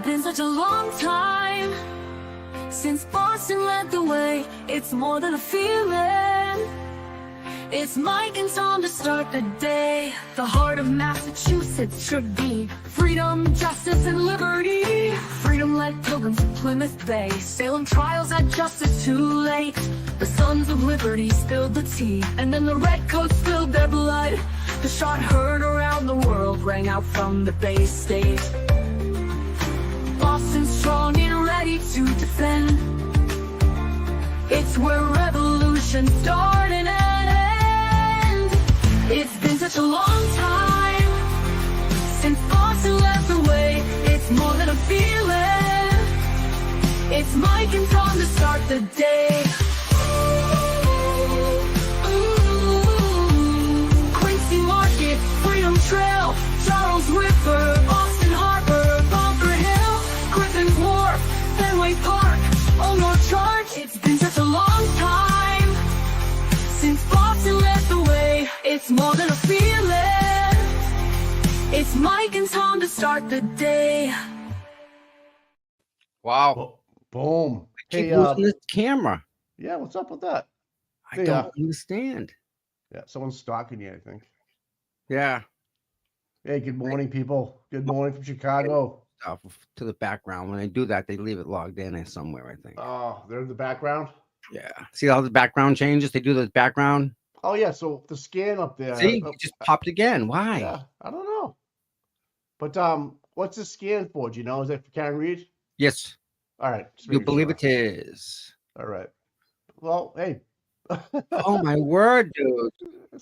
been such a long time since Boston led the way. It's more than a feeling. It's Mike and Tom to start the day. The heart of Massachusetts should be freedom, justice, and liberty. Freedom led pilgrims to Plymouth Bay. Salem trials had justice too late. The sons of liberty spilled the tea, and then the redcoats spilled their blood. The shot heard around the world rang out from the Bay State. Boston strong and ready to defend. It's where revolution started and end. It's been such a long time since Boston led the way. It's more than a feeling. It's Mike and Tom to start the day. Quincy Market, Freedom Trail, Charles River, Boston Harbor, Bunker Hill, Griffin's Wharf, Fenway Park, Ono Charge. It's been such a long time since Boston led the way. It's more than a feeling. It's Mike and Tom to start the day. Wow. Boom. I keep losing this camera. Yeah, what's up with that? I don't understand. Yeah, someone's stalking you, I think. Yeah. Hey, good morning, people. Good morning from Chicago. To the background. When I do that, they leave it logged in there somewhere, I think. Oh, they're in the background? Yeah. See how the background changes? They do the background. Oh, yeah, so the scan up there. See, it just popped again. Why? Yeah, I don't know. But what's the scan for? Do you know? Is that for Karen Reed? Yes. All right. You believe it is. All right. Well, hey. Oh, my word, dude.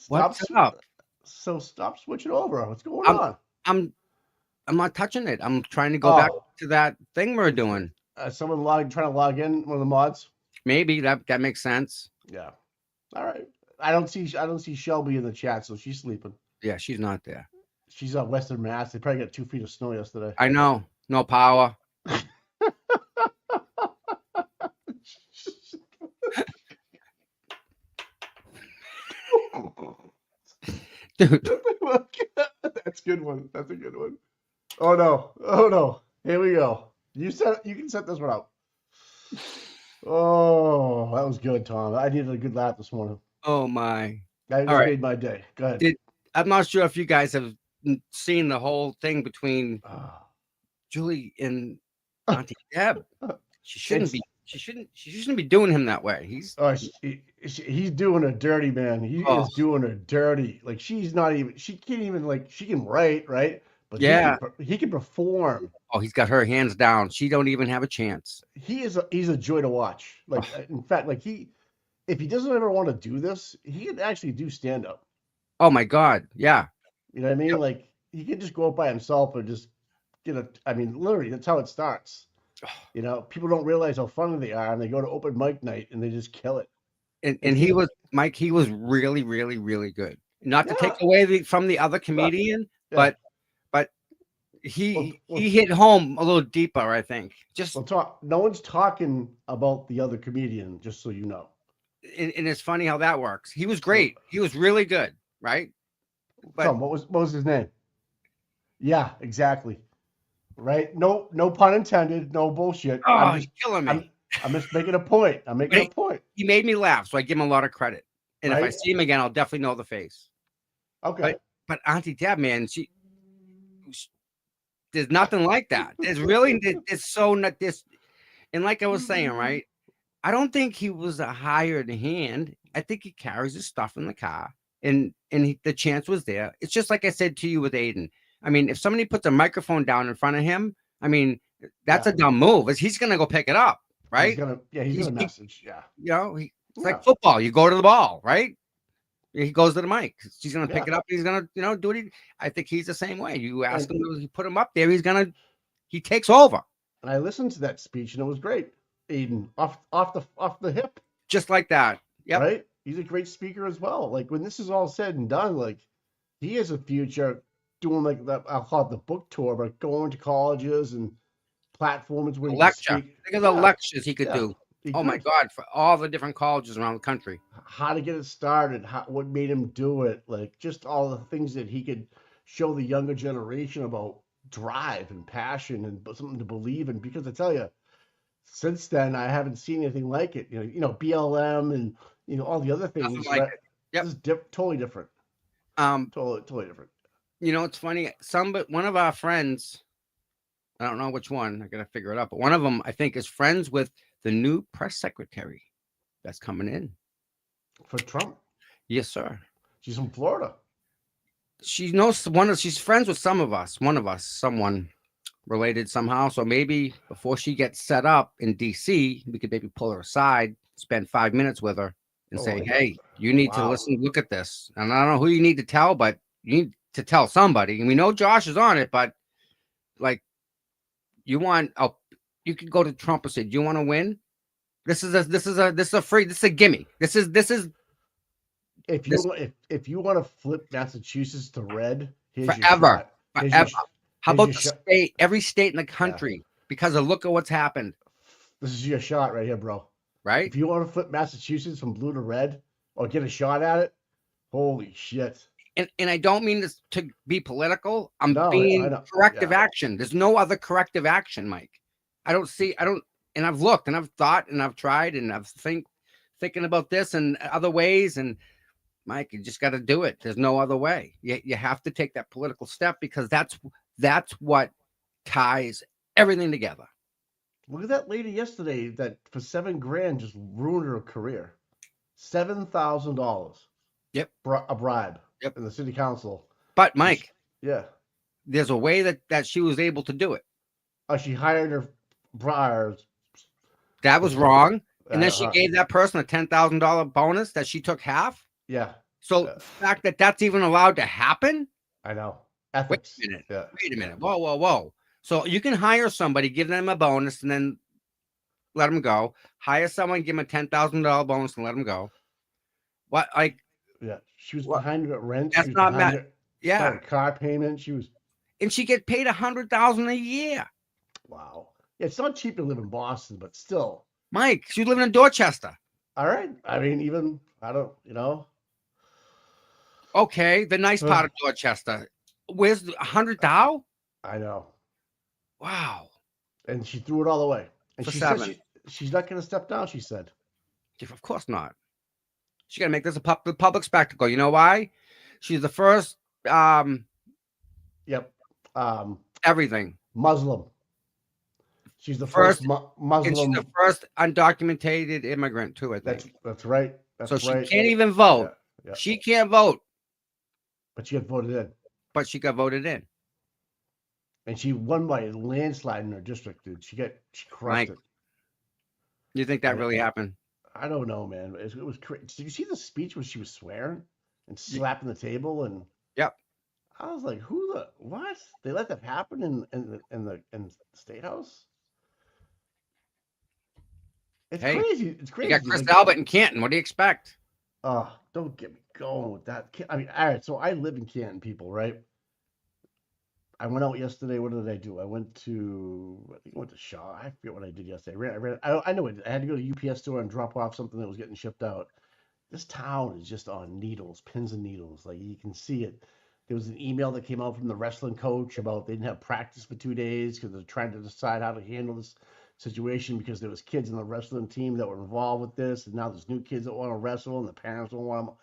What's up? So stop switching over. What's going on? I'm not touching it. I'm trying to go back to that thing we're doing. Someone trying to log in, one of the mods? Maybe that makes sense. Yeah. All right. I don't see Shelby in the chat, so she's sleeping. Yeah, she's not there. She's up Western Mass. They probably got 2 feet of snow yesterday. I know. No power. Dude. That's a good one. That's a good one. Oh no. Here we go. You can set this one up. Oh, that was good, Tom. I needed a good laugh this morning. Oh my. That just made my day. Go ahead. I'm not sure if you guys have seen the whole thing between Julie and Auntie Deb. She shouldn't be doing him that way. He's doing her dirty, man. He is doing her dirty. Like she can't even she can write, right? But yeah, he can perform. Oh, he's got her hands down. She don't even have a chance. He's a joy to watch. Like in fact, if he doesn't ever want to do this, he can actually do stand up. Oh my God. Yeah. You know what I mean? Yep. Like he can just go up by himself and just literally that's how it starts. You know, people don't realize how funny they are, and they go to open mic night and they just kill it. And he was really, really, really good. Not to take away from the other comedian, but he hit home a little deeper, I think. No one's talking about the other comedian, just so you know. And it's funny how that works. He was great. He was really good, right? But Tom, what was his name? Yeah, exactly. Right? No pun intended. No bullshit. Oh, he's killing me. I'm just making a point. He made me laugh, so I give him a lot of credit. And if I see him again, I'll definitely know the face. Okay. But Auntie Deb, man, there's nothing like that. It's so not this. And like I was saying, right? I don't think he was a hired hand. I think he carries his stuff in the car, and the chance was there. It's just like I said to you with Aiden. I mean, if somebody puts a microphone down in front of him, I mean, that's a dumb move. He's gonna go pick it up, right? He's gonna message. Yeah. You know, it's like football. You go to the ball, right? He goes to the mic. He's gonna pick it up. He's gonna, do it. I think he's the same way. You ask him to put him up there. He takes over. And I listened to that speech, and it was great. Aiden off the hip, just like that. Yeah. Right. He's a great speaker as well. Like when this is all said and done, like he has a future doing like that. I'll call it the book tour, but going to colleges and platforms where lecture. Think of the lectures he could do. My God, for all the different colleges around the country. How to get it started, what made him do it, like just all the things that he could show the younger generation about drive and passion and something to believe in. Because I tell you, since then I haven't seen anything like it. BLM and all the other Nothing things. like Right? it. This Yep. is totally different. Totally different. It's funny. One of our friends, I don't know which one. I gotta figure it out. But one of them, I think, is friends with the new press secretary that's coming in. For Trump, Yes, sir. she's from Florida. She knows she's friends with some of us. One of us, someone related somehow. So maybe before she gets set up in DC, we could maybe pull her aside, spend 5 minutes with her, and Oh say, my God. "Hey, you need to Wow. listen. Look at this." And I don't know who you need to tell, but you need to tell somebody. And we know Josh is on it, but like, you could go to Trump and say, "Do you want to win? This is a free. This is a gimme. This is If this you want to flip Massachusetts to red, here's your forever, shot. Here's your forever." sh- How here's your about the shot. state? Every state in the Yeah. country, because of look at what's happened, This is your shot right here, bro. right? If you want to flip Massachusetts from blue to red or get a shot at it, holy shit. And I don't mean this to be political. I'm No, I being know. corrective Yeah. action. There's no other corrective action, Mike. I don't, and I've looked and I've thought and I've tried and I've thinking about this and other ways. And Mike, you just got to do it. There's no other way. You have to take that political step because that's what ties everything together. Look at that lady yesterday that for $7,000 just ruined her career. $7,000. Yep. A bribe. Yep. In the city council. But Mike, Yeah. there's a way that she was able to do it. Oh, she hired her briars. That was wrong. And then she Uh-huh. gave that person a $10,000 bonus that she took half. Yeah. So Yeah. the fact that that's even allowed to happen. I know. Wait Ethics. a minute. Yeah. Wait a minute. Whoa. So you can hire somebody, give them a bonus, and then let them go. Hire someone, give them a $10,000 bonus, and let them go. What? Like, Yeah. She was What? behind her rent. That's She was not behind Matt. her Yeah, car payment. She was and she get paid $100,000 a year. wow. Yeah, it's not cheap to live in Boston, but still. Mike, she's living in Dorchester. All right. I mean, even I don't. Okay, the nice part of Dorchester. Where's $100,000? I know. Wow. And she threw it all away. And For she said $7,000. she's not going to step down. She said. Of course not. She got to make this a public spectacle. You know why? She's the first. Yep. Everything. Muslim. She's the First- first And Muslim. she's the first undocumented immigrant too, I think. That's right. That's So she right. can't even vote. Yeah. She can't vote, But she got voted in. but she got voted in. And she won by a landslide in her district, dude. She crushed Mike. it. You think that really happened? I don't know, man. It was crazy. Did you see the speech where she was swearing and slapping the table? And Yep. I was like, what? They let that happen in the State House? It's Hey, crazy. It's You crazy. got Chris Like, Albert in Canton. What do you expect? don't get me going with that. I mean, all right. So I live in Canton, people, right? I went out yesterday. What did I do? I think I went to Shaw. I forget what I did yesterday. I know it. I had to go to the UPS store and drop off something that was getting shipped out. This town is just on needles, pins and needles. Like you can see it. There was an email that came out from the wrestling coach about they didn't have practice for 2 days because they're trying to decide how to handle this situation because there was kids in the wrestling team that were involved with this, and now there's new kids that want to wrestle, and the parents don't want them.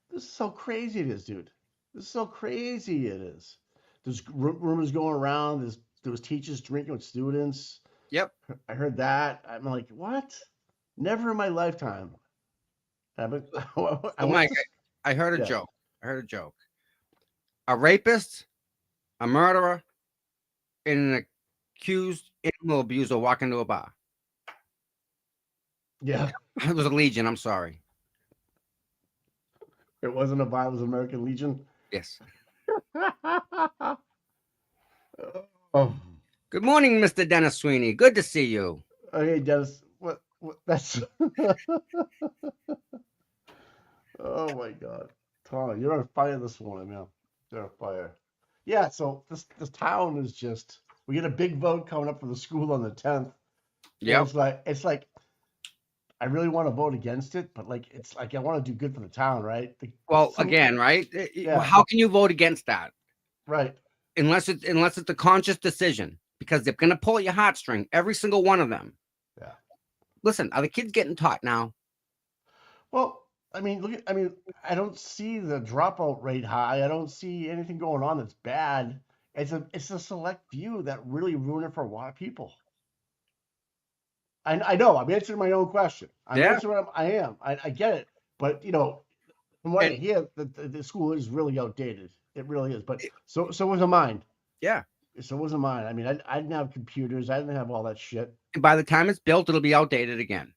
This is so crazy it is, dude. This is so crazy it is. There's rumors going around. There was teachers drinking with students. Yep. I heard that. I'm like, what? Never in my lifetime. Mike, I heard a Yeah. joke. A rapist, a murderer, and an accused animal abuser walk into a bar. Yeah. It was a Legion. I'm sorry. It wasn't a bar. It was American Legion. Yes. Oh. Good morning, Mr. Dennis Sweeney. Good to see you. Okay, Dennis. What that's oh my God. Tom, you're on fire this morning, man. You're on fire. Yeah, so this town is just we get a big vote coming up for the school on the 10th. Yeah. It's like I really want to vote against it, but it's like I want to do good for the town, right? Well, again, right? Yeah. Well, how can you vote against that? Right. unless it's a conscious decision, because they're gonna pull at your heartstring, every single one of them. Yeah. Listen, are the kids getting taught now? Well, I mean, I don't see the dropout rate high. I don't see anything going on that's bad. It's a select few that really ruin it for a lot of people. I know I'm answering my own question. I'm Yeah. answering. I am. I get it. But from what I And hear, the school is really outdated. It really is. But it- so was mine. yeah. So wasn't mine. I mean, I didn't have computers. I didn't have all that shit. And by the time it's built, it'll be outdated again.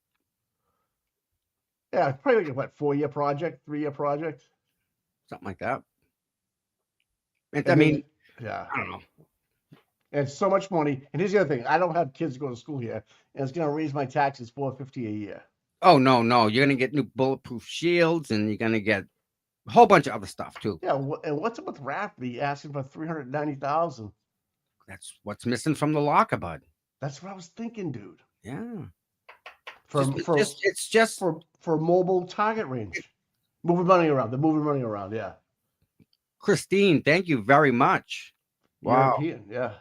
Yeah, it's probably like a, what, 4-year project, 3-year project. Something like that. I And mean, yeah, I don't know. and it's so much money. And here's the other thing: I don't have kids go to school here, and it's gonna raise my taxes $450 a year. Oh no, you're gonna get new bulletproof shields, and you're gonna get a whole bunch of other stuff too. Yeah, and what's up with Rafferty asking for 390,000? That's what's missing from the locker, bud. That's what I was thinking, dude. Yeah. For It's just for mobile target range, moving money around. They're moving money around. Yeah, Christine. Thank you very much. Wow. European. Yeah,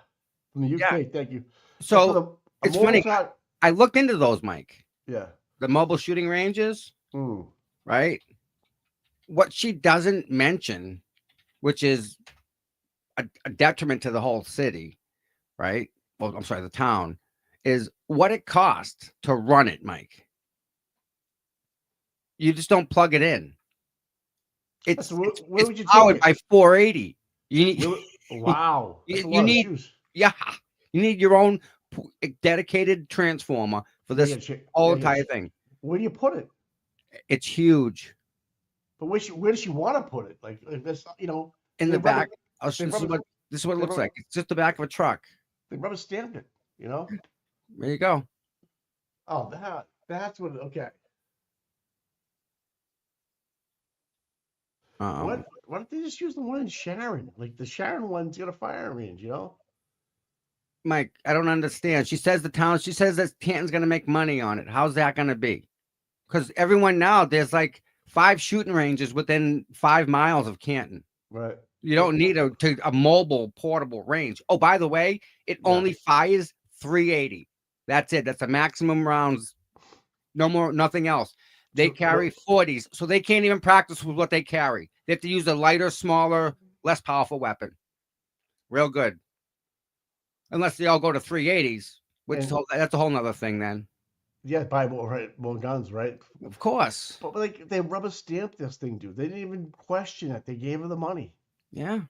from the UK. Yeah. Thank you. So a it's mobile funny. target. I looked into those, Mike. Yeah. The mobile shooting ranges, Mm. right? What she doesn't mention, which is a detriment to the whole city, right? Well, I'm sorry, the town, is what it costs to run it, Mike. You just don't plug it in. It's, So where it's, would you it's powered take it? by 480. You need, Wow, that's a you lot need, of juice. yeah, you need your own dedicated transformer for this whole entire thing. Where do you put it? It's huge. But where does she want to put it? Like if it's In they the back. rubber, This is what it they looks rubber- like. It's just the back of a truck. they rubber stamped it. There you go. Oh, that's what. Okay. Why don't they just use the one in Sharon? Like the Sharon one's got a fire range, Mike, I don't understand. She says that Canton's going to make money on it. How's that going to be? Because everyone now, there's like 5 shooting ranges within 5 miles of Canton. Right. You don't need a mobile portable range. Oh, by the way, it only fires 380. That's it. That's the maximum rounds. No more, nothing else. They carry 40s, so they can't even practice with what they carry. They have to use a lighter, smaller, less powerful weapon. Real good. Unless they all go to 380s, which that's a whole nother thing then. Yeah, buy more guns, right? Of course. But like they rubber stamped this thing, dude. They didn't even question it. They gave her the money. Yeah.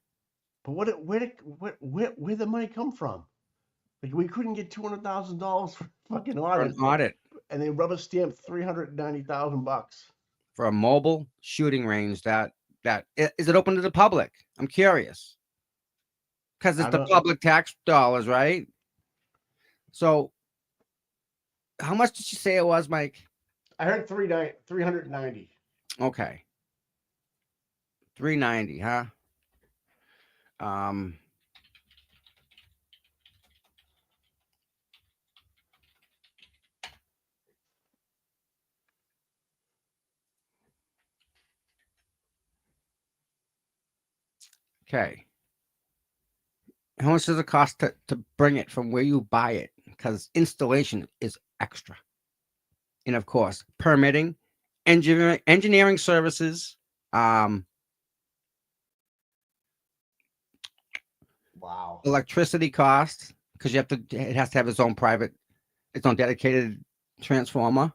But where'd the money come from? Like we couldn't get $200,000 for fucking audit. For an audit. And they rubber stamped $390,000 for a mobile shooting range that is it open to the public? I'm curious. Because it's the public tax dollars, right? So how much did you say it was, Mike? I heard 390. Okay. 390, huh? Okay. How much does it cost to bring it from where you buy it? Because installation is extra. And of course, permitting, engineering services, Wow. electricity costs, because it has to have its own dedicated transformer.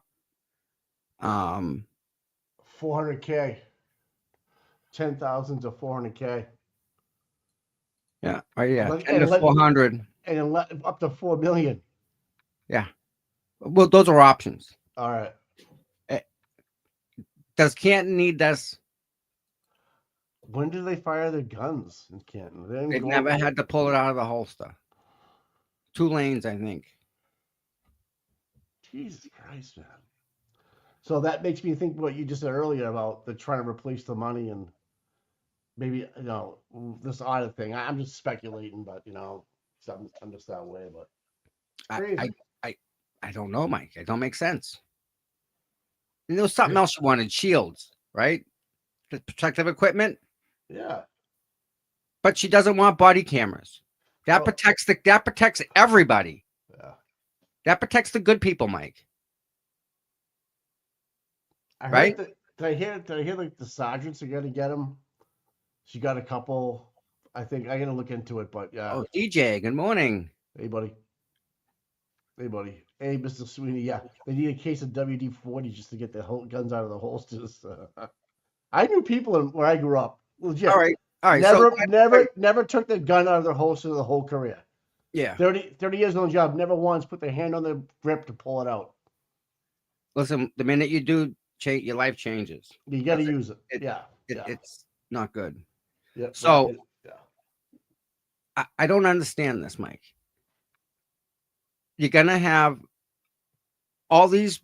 400K. 10,000 to 400K. Yeah. Oh yeah. And 10 to 400. And then up to 4 million. Yeah. Well, those are options. All right. Does Canton need this? When do they fire their guns in Canton? They've never had to pull it out of the holster. 2 lanes, I think. Jesus Christ, man. So that makes me think what you just said earlier about the trying to replace the money and maybe this audit thing. I'm just speculating, but I'm just that way. But I don't know, Mike. It don't make sense. And there was something else you wanted: shields, right? The protective equipment. Yeah. but she doesn't want body cameras. That Well- protects everybody. Yeah. That protects the good people, Mike. I Right? heard that. Did I hear like the sergeants are gonna get him? She got a couple. I think I gotta look into it, but yeah. Oh, DJ, good morning. Hey, buddy. Hey, buddy. Hey, Mr. Sweeney. Yeah, they need a case of WD-40 just to get the whole guns out of the holsters. I knew people where I grew up. Legit. All right. Never took the gun out of their holster the whole career. Yeah. 30 years on the job, never once put their hand on the grip to pull it out. Listen, the minute you do, your life changes. You got to That's it. use it. Yeah. It's not good. Yeah. So- Yeah. I don't understand this, Mike. You're gonna have all these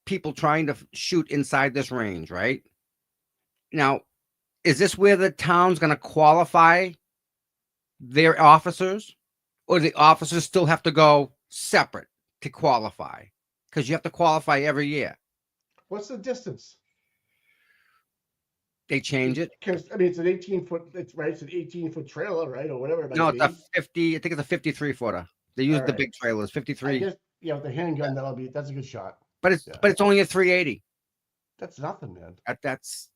people trying to shoot inside this range, right? Now, is this where the town's gonna qualify their officers, or the officers still have to go separate to qualify? Because you have to qualify every year. What's the distance? They change it. Because I mean, it's an 18-foot. It's right. It's an 18-foot trailer, right, or whatever it might No, be. it's a 50. I think it's a 53 footer. They use the Alright. big trailers, I 53. guess, yeah, with the handgun, that's a good shot. But it's only a 380. That's nothing, man. That's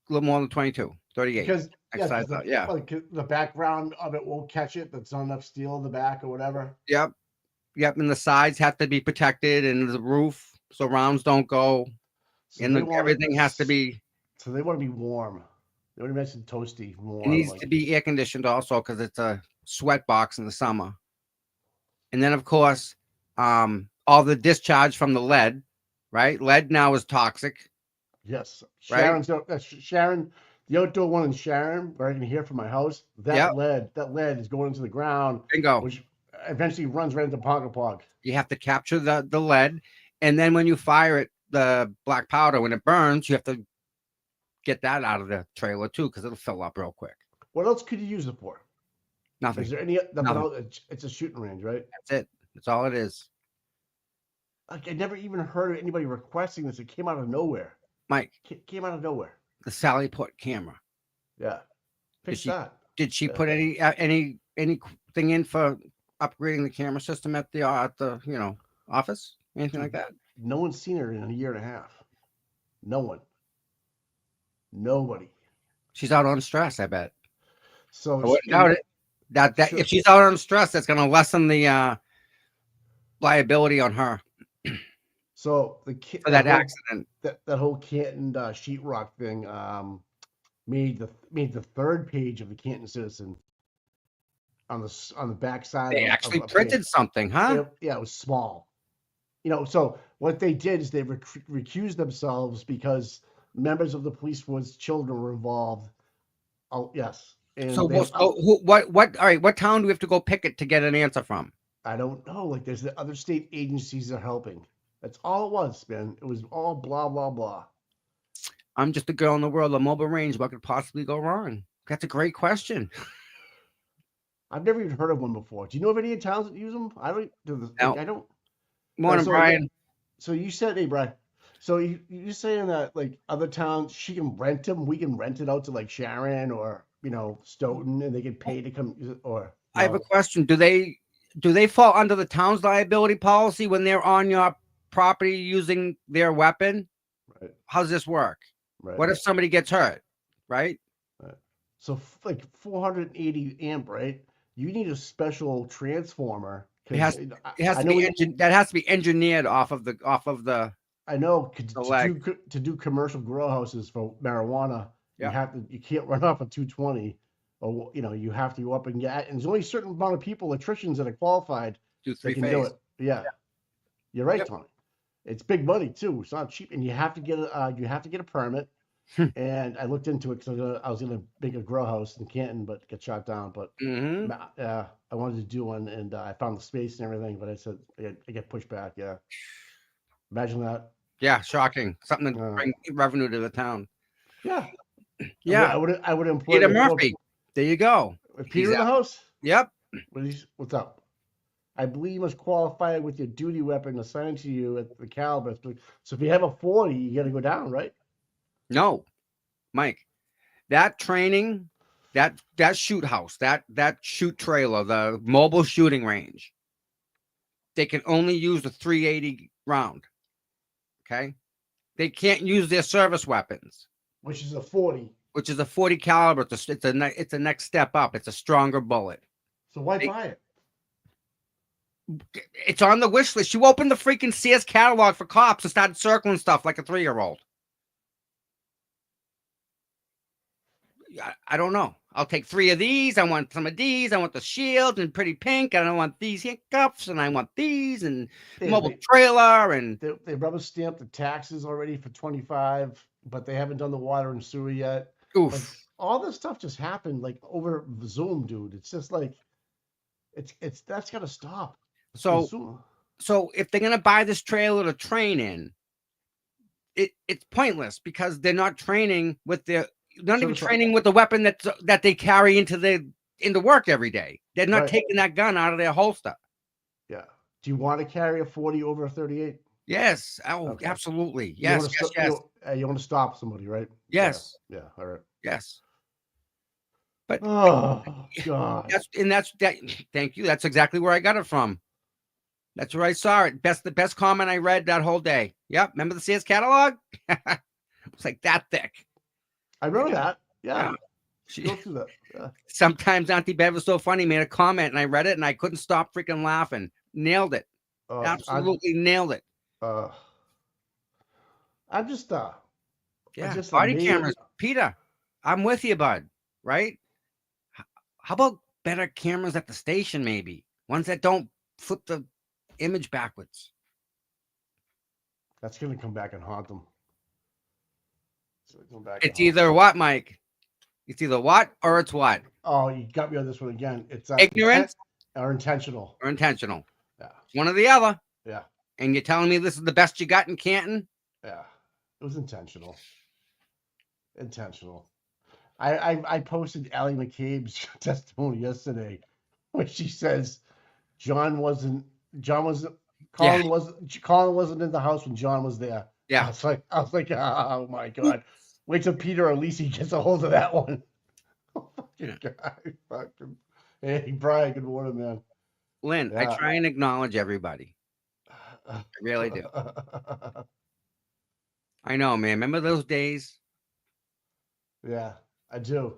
a little more than 22, 38. Because Exercise out, yeah. the background of it won't catch it. That's not enough steel in the back or whatever. Yep. And the sides have to be protected, and the roof so rounds don't go, So and they want everything has to be. So they want to be warm. They want to mention toasty, warm. It needs like- to be air conditioned also because it's a sweat box in the summer. And then of course, all the discharge from the lead, right? Lead now is toxic. Yes, Right? Sharon, the outdoor one in Sharon, where I can hear from my house. That lead is going into the ground, Bingo. which eventually runs right into Pog. You have to capture the lead, and then when you fire it, the black powder, when it burns, you have to get that out of the trailer too, because it'll fill up real quick. What else could you use it for? Nothing. Is there any nothing Nothing. else? It's a shooting range, right? That's it. That's all it is. Like I never even heard of anybody requesting this. It came out of nowhere. Mike, Came out of nowhere. the Sally Port camera. Yeah. Fix she- that. Did she Yeah. put anything in for upgrading the camera system at the office? Anything like that? No one's seen her in a year and a half. No one. Nobody. She's out on stress, I bet. So I wouldn't doubt it. That Sure. if she's out on stress, that's going to lessen the liability on her So for that accident. that whole Canton sheetrock thing made the third page of the Canton Citizen on the back side. They actually printed something, huh? Yeah, it was small. So what they did is they recused themselves because members of the police force children were involved. Oh yes. And So, they- what? All right, what town do we have to go pick it to get an answer from? I don't know. Like there's the other state agencies that are helping. That's all it was, man. It was all blah blah blah. I'm just a girl in the world of mobile range. What could possibly go wrong? That's a great question. I've never even heard of one before. Do you know of any towns that use them? I don't. No. I don't. Morning, so, Brian. So you said, hey, Brian. So you're saying that like other towns, she can rent them. We can rent it out to like Sharon or Stoughton, and they get paid to come use it. Or I have a question. Do they fall under the town's liability policy when they're on your property using their weapon? Right. How does this work? Right. What if somebody gets hurt? Right? So like 480 amp, right? You need a special transformer. It has to be engineered off of the. I know the leg. to do commercial grow houses for marijuana, Yeah. you can't run off a 220, or you have to go up and get. And there's only a certain amount of people, electricians that are qualified Do that three can phase. do it. Yeah, you're right, Yep. Tony. It's big money too. It's not cheap, and you have to get a permit. And I looked into it because I was gonna make a grow house in Canton, but get shot down. But Mhm. I wanted to do one, and I found the space and everything, but I said I get pushed back. Yeah, imagine that. Yeah, shocking. Something to Uh, bring revenue to the town. Yeah, Yeah, I would employ Peter the four- Murphy. There you go. With Peter in the out. house. Yep. What's up? I believe you must qualify with your duty weapon assigned to you at the caliber. So if you have a 40, you got to go down, right? No, Mike. That training That shoot house, that shoot trailer, the mobile shooting range, they can only use the 380 round. Okay, they can't use their service weapons, which is a 40. which is a 40 caliber. It's a next step up. It's a stronger bullet. So why buy it? It's on the wish list. You opened the freaking Sears catalog for cops and started circling stuff like a 3-year-old. I don't know. I'll take 3 of these. I want some of these. I want the shield and pretty pink. And I want these handcuffs. And I want these and mobile trailer. And they rubber stamped the taxes already for 25, but they haven't done the water and sewer yet. Oof. Like, all this stuff just happened like over Zoom, dude. It's just like it's that's gotta stop. So if they're gonna buy this trailer to train in, it's pointless because they're not training with even training with the weapon that they carry into work every day. They're not taking that gun out of their holster. Yeah. Do you want to carry a 40 over a 38? Yes. Oh, okay. Absolutely. Yes. Yes. You want to stop somebody, right? Yes. Yeah. All right. Yes. But oh God. Thank you. That's exactly where I got it from. That's where I saw it. The best comment I read that whole day. Yep. Remember the Sears catalog? It's like that thick. I remember that. Yeah. Go through that. Yeah. Sometimes Auntie Bev was so funny, made a comment, and I read it, and I couldn't stop freaking laughing. Nailed it. Absolutely nailed it. I'm just body cameras. Peter, I'm with you, bud. Right? How about better cameras at the station, maybe? Ones that don't flip the image backwards. That's going to come back and haunt them. It's either what, Mike? It's either what or it's what? Oh, you got me on this one again. It's ignorant or intentional. Or intentional. Yeah. One or the other. Yeah. And you're telling me this is the best you got in Canton? Yeah. It was intentional. Intentional. I posted Allie McCabe's testimony yesterday where she says Colin wasn't in the house when John was there. Yeah. I was like, oh my God. Wait till Peter or Lisi gets a hold of that one. Fucking hey, Brian, good morning, man. Lynn, I try and acknowledge everybody. I really do. I know, man. Remember those days? Yeah, I do.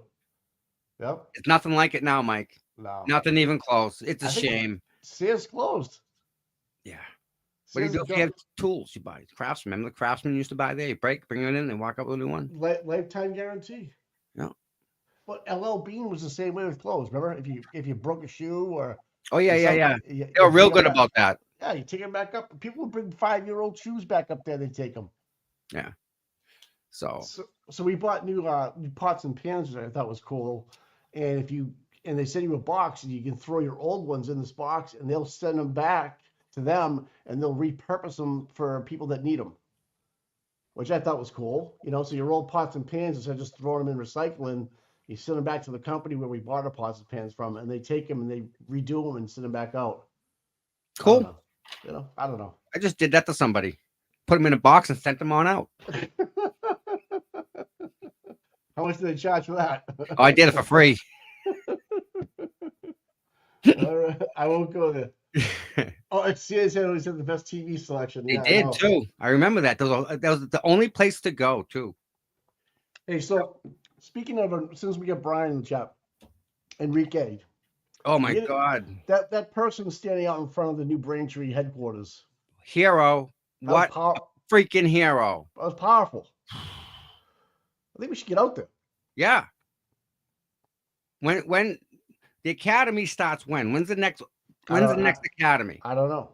Yep. It's nothing like it now, Mike. No. Nothing even close. It's a shame. Sears closed. Yeah. What do you do if you have tools you buy? Craftsman. Remember the Craftsman used to buy there? You bring it in and walk up with a new one? Lifetime guarantee. Yeah. But LL Bean was the same way with clothes. Remember, if you broke a shoe or yeah. They were real good about that. Yeah, you take them back up. People would bring 5-year-old shoes back up there. They take them. Yeah. So we bought new pots and pans, which I thought was cool. And they send you a box, and you can throw your old ones in this box, and they'll send them back to them, and they'll repurpose them for people that need them, which I thought was cool. So your old pots and pans, instead of just throwing them in recycling, you send them back to the company where we bought our pots and pans from, and they take them and they redo them and send them back out. Cool. I don't know. I just did that to somebody. Put them in a box and sent them on out. How much did they charge for that? Oh, I did it for free. All right. I won't go there. Oh, it's Sears always had the best TV selection. They did too. I remember that. That was the only place to go too. Hey, so speaking of, since we got Brian in the chat, Enrique. Oh my God. That person standing out in front of the new Braintree headquarters. Hero. What a freaking hero. That was powerful. I think we should get out there. Yeah. When the academy starts, when's the next academy? I don't know.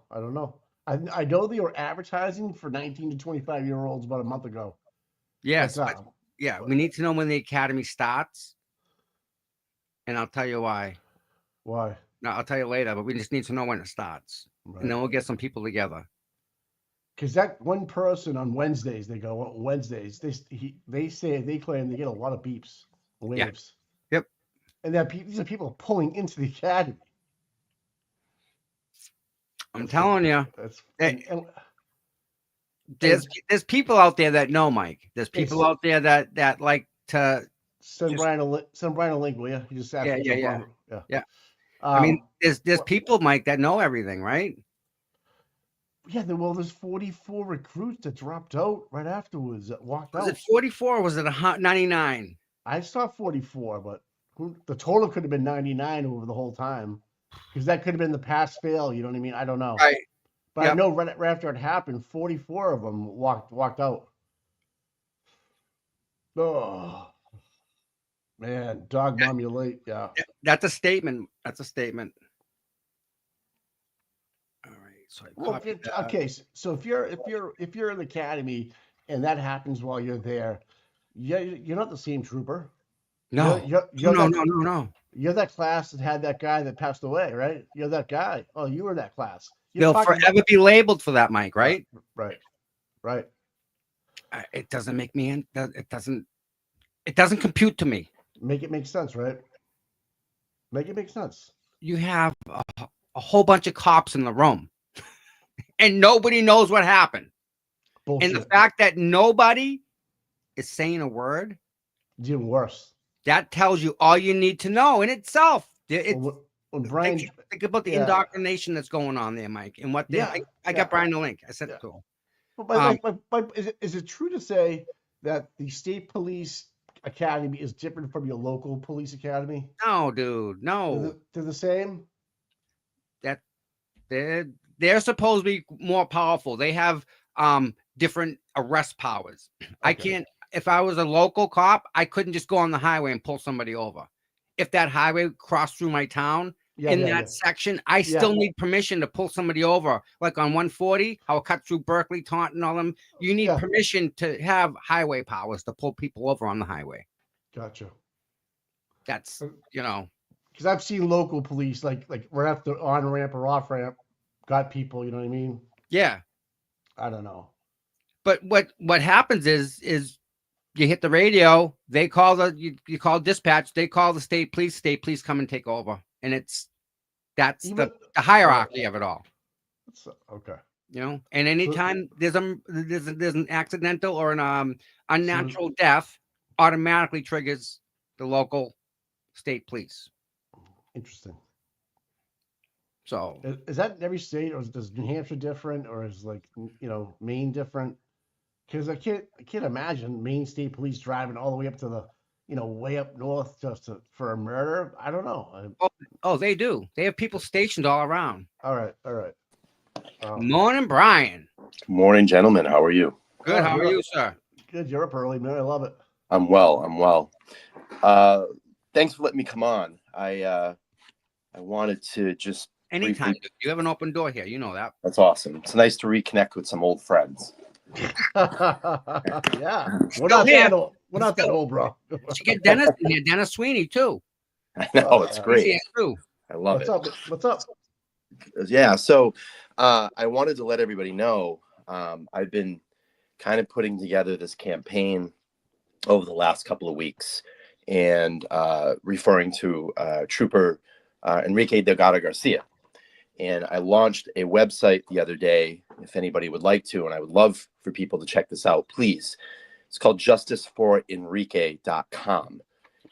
I know they were advertising for 19 to 25-year-olds about a month ago. Yes. We need to know when the academy starts. And I'll tell you why. Why? No, I'll tell you later, but we just need to know when it starts. Right. And then we'll get some people together. Because that one person on Wednesdays, they claim they get a lot of beeps, waves. Yeah. Yep. And these are people pulling into the academy. I'm telling you. There's people out there that know, Mike. There's people out there that like to Send Brian a link, will you? You just ask Yeah, him to yeah, jump yeah, on. Yeah. yeah. I mean, there's What- people, Mike, that know everything, right? Yeah, there's 44 recruits that dropped out right afterwards that walked Was it out. 44 or was it 99? I saw 44, but the total could have been 99 over the whole time, because that could have been the pass fail. You know what I mean? I don't know, Right. but I Yep. know right after it happened, 44 of them walked out. Oh man, dog mom, you late. Yeah. That's a statement. That's a statement. All right. So I Well, copied that. okay. So if you're in the academy and that happens while you're there, you're not the same trooper. You're No, you're, you're no, that no, no, no. you're that class that had that guy that passed away, right? You're that guy. Oh, you were that class. You're They'll talking about forever be labeled for that, Mike, right? right, right. It doesn't make me in. It doesn't compute to me. Make it make sense, right? Make it make sense. You have a whole bunch of cops in the room and nobody knows what happened. Bullshit. And the fact that nobody is saying a word, It's even worse. that tells you all you need to know in itself. When Brian, Think about the yeah. indoctrination that's going on there, Mike, and what they. Yeah, I got Brian the link. I sent it to him. but is it true to say that the state police academy is different from your local police academy? No, dude, no. They're the same. That they're supposed to be more powerful. They have different arrest powers. I Okay. can't. If I was a local cop, I couldn't just go on the highway and pull somebody over. If that highway crossed through my town that section, I still need permission to pull somebody over. Like on 140, how it cut through Berkeley, Taunton, all them. You need permission to have highway powers to pull people over on the highway. Gotcha. That's because I've seen local police like right after on ramp or off ramp got people. You know what I mean? Yeah. I don't know. But what happens is you hit the radio, they call you call dispatch, they call the state police come and take over. And that's the hierarchy of it all. Okay. And anytime there's an accidental or an unnatural death, automatically triggers the local state police. Interesting. So is that in every state, or does New Hampshire different, or is Maine different? Because I can't imagine Maine State Police driving all the way up to the way up north just for a murder. I don't know. Oh, they do. They have people stationed all around. All right. Morning, Brian. Good morning, gentlemen. How are you? Good. How are you, sir? Good. You're up early, man. I love it. I'm well. Thanks for letting me come on. I wanted to just anytime. You have an open door here. You know that. That's awesome. It's nice to reconnect with some old friends. Yeah. We're not that old, bro. You get Dennis in here, Dennis Sweeney too. I know, it's great. I love it. What's up? Yeah, so I wanted to let everybody know I've been kind of putting together this campaign over the last couple of weeks and referring to Trooper Enrique Delgado Garcia. And I launched a website the other day, if anybody would like to, and I would love for people to check this out, please. It's called justiceforenrique.com.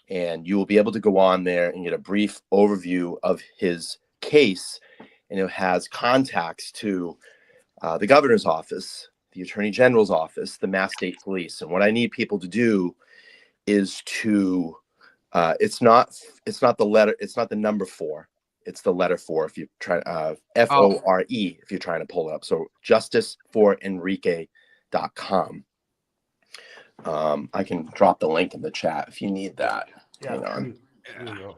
And you will be able to go on there and get a brief overview of his case. And it has contacts to the governor's office, the attorney general's office, the Mass State Police. And what I need people to do is to, it's not the letter, it's not the number 4. It's the letter 4 if you try FORE if you're trying to pull it up. So justiceforenrique.com. I can drop the link in the chat if you need that. Yeah. Hang on.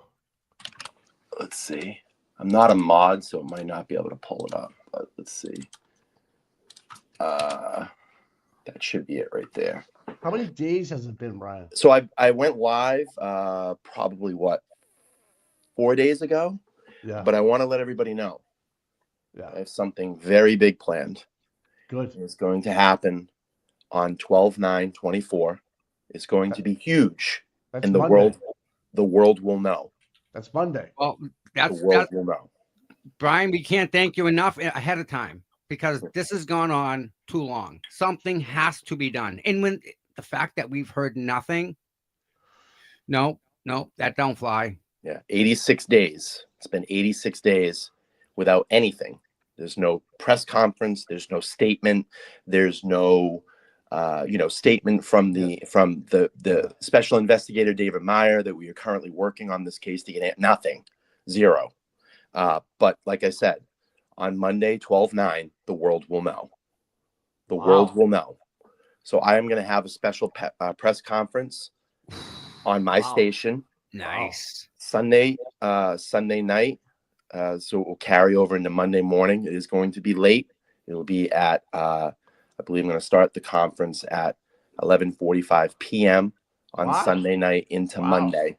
Let's see. I'm not a mod, so it might not be able to pull it up, but let's see. That should be it right there. How many days has it been, Brian? So I went live probably 4 days ago. Yeah. But I want to let everybody know. Yeah. I have something very big planned. Good. It's going to happen on 12/9/24. It's going to be huge. That's and Monday. the world will know. That's Monday. Well, the world will know. Brian, we can't thank you enough ahead of time because this has gone on too long. Something has to be done. And when the fact that we've heard nothing, No, that don't fly. Yeah, 86 days. It's been 86 days without anything. There's no press conference. There's no statement. There's no, statement from the special investigator David Meyer that we are currently working on this case to get nothing, zero. But like I said, on Monday, 12/9, the world will know. The world will know. So I am going to have a special press conference on my station. Nice. Sunday night. So it will carry over into Monday morning. It is going to be late. It will be at, I believe I'm going to start the conference at 11:45 p.m. on Sunday night into Monday.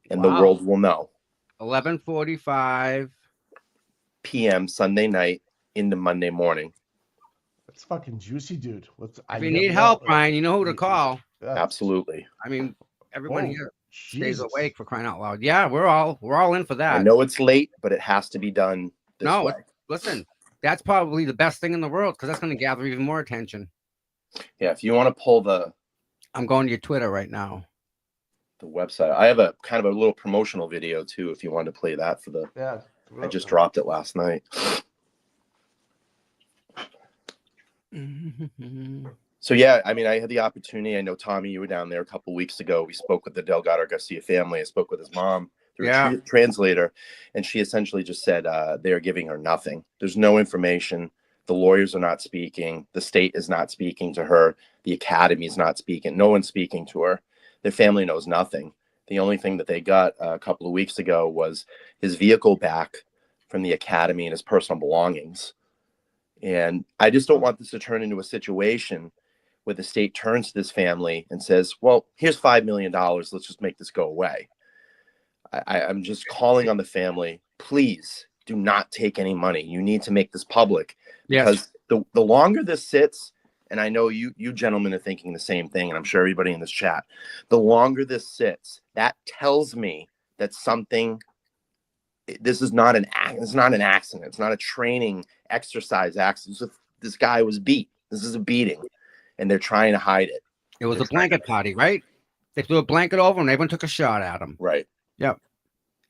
And the world will know. 11:45 p.m. Sunday night into Monday morning. That's fucking juicy, dude. If you need help, Ryan, you know who to call. Absolutely. I mean, everyone here stays awake, for crying out loud. Yeah, we're all in for that. I know it's late, but it has to be done this way. Listen, that's probably the best thing in the world, because that's going to gather even more attention. Yeah, if you want to pull I'm going to your Twitter right now. The website. I have a kind of a little promotional video too, if you want to play that for the. Yeah. I just dropped it last night. So yeah, I mean, I had the opportunity. I know, Tommy, you were down there a couple of weeks ago. We spoke with the Delgado Garcia family. I spoke with his mom through a translator, and she essentially just said they are giving her nothing. There's no information. The lawyers are not speaking. The state is not speaking to her. The academy is not speaking. No one's speaking to her. Their family knows nothing. The only thing that they got a couple of weeks ago was his vehicle back from the academy and his personal belongings. And I just don't want this to turn into a situation where the state turns to this family and says, well, here's $5 million. Let's just make this go away. I'm just calling on the family. Please do not take any money. You need to make this public. Because the longer this sits, and I know you gentlemen are thinking the same thing, and I'm sure everybody in this chat, the longer this sits, that tells me that this is not an accident. It's not a training exercise accident. This guy was beat. This is a beating, and they're trying to hide it. It was a blanket party, right? They threw a blanket over and everyone took a shot at him. Right. Yep.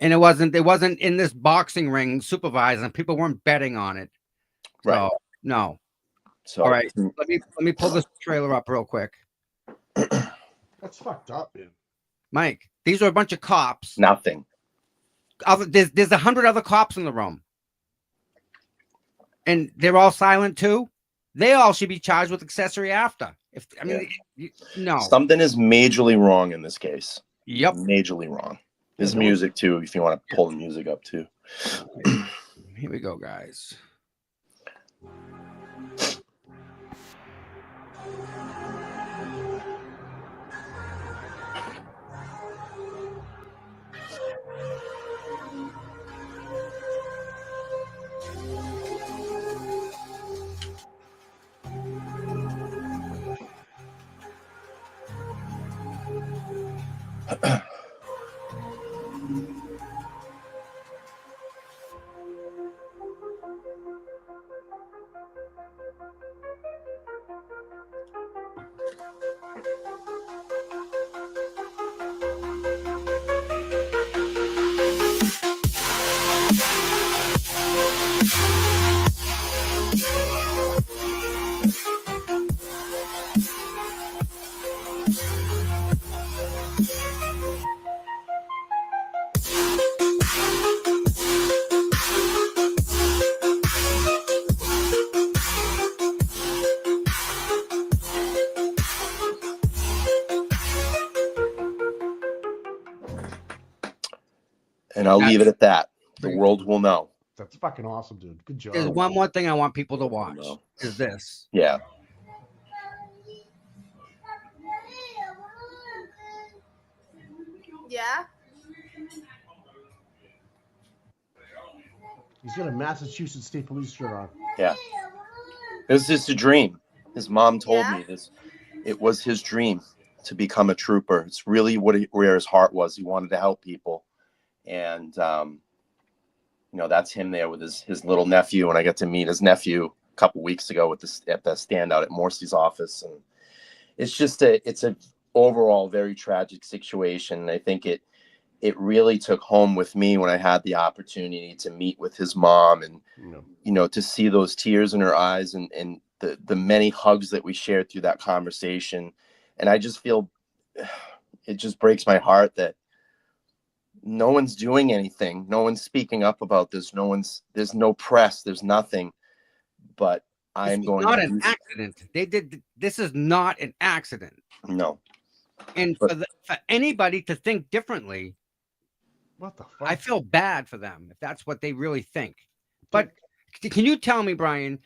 And it wasn't in this boxing ring supervising. People weren't betting on it. Right. So, no. So all right, let me pull this trailer up real quick. That's fucked up, man. Mike, these are a bunch of cops. Nothing. There's 100 other cops in the room, and they're all silent too. They all should be charged with accessory after. No, something is majorly wrong in this case. Yep, majorly wrong. There's music too, if you want to pull the music up too. Here we go, guys. And I'll leave it at that. The world will know. That's fucking awesome, dude. Good job. There's one more thing I want people to watch. Is this? Yeah. Yeah. He's got a Massachusetts State Police shirt on. Yeah. It was just a dream. His mom told me this. It was his dream to become a trooper. It's really where his heart was. He wanted to help people. And, that's him there with his little nephew. And I got to meet his nephew a couple weeks ago at the standout at Morrissey's office. And it's just it's a overall very tragic situation. I think it really took home with me when I had the opportunity to meet with his mom and, to see those tears in her eyes and the many hugs that we shared through that conversation. And I just feel it just breaks my heart that no one's doing anything. No one's speaking up about this. There's no press. There's nothing. But I'm going not to an accident. This is not an accident. No. And for anybody to think differently, what the fuck? I feel bad for them if that's what they really think. But can you tell me, Brian,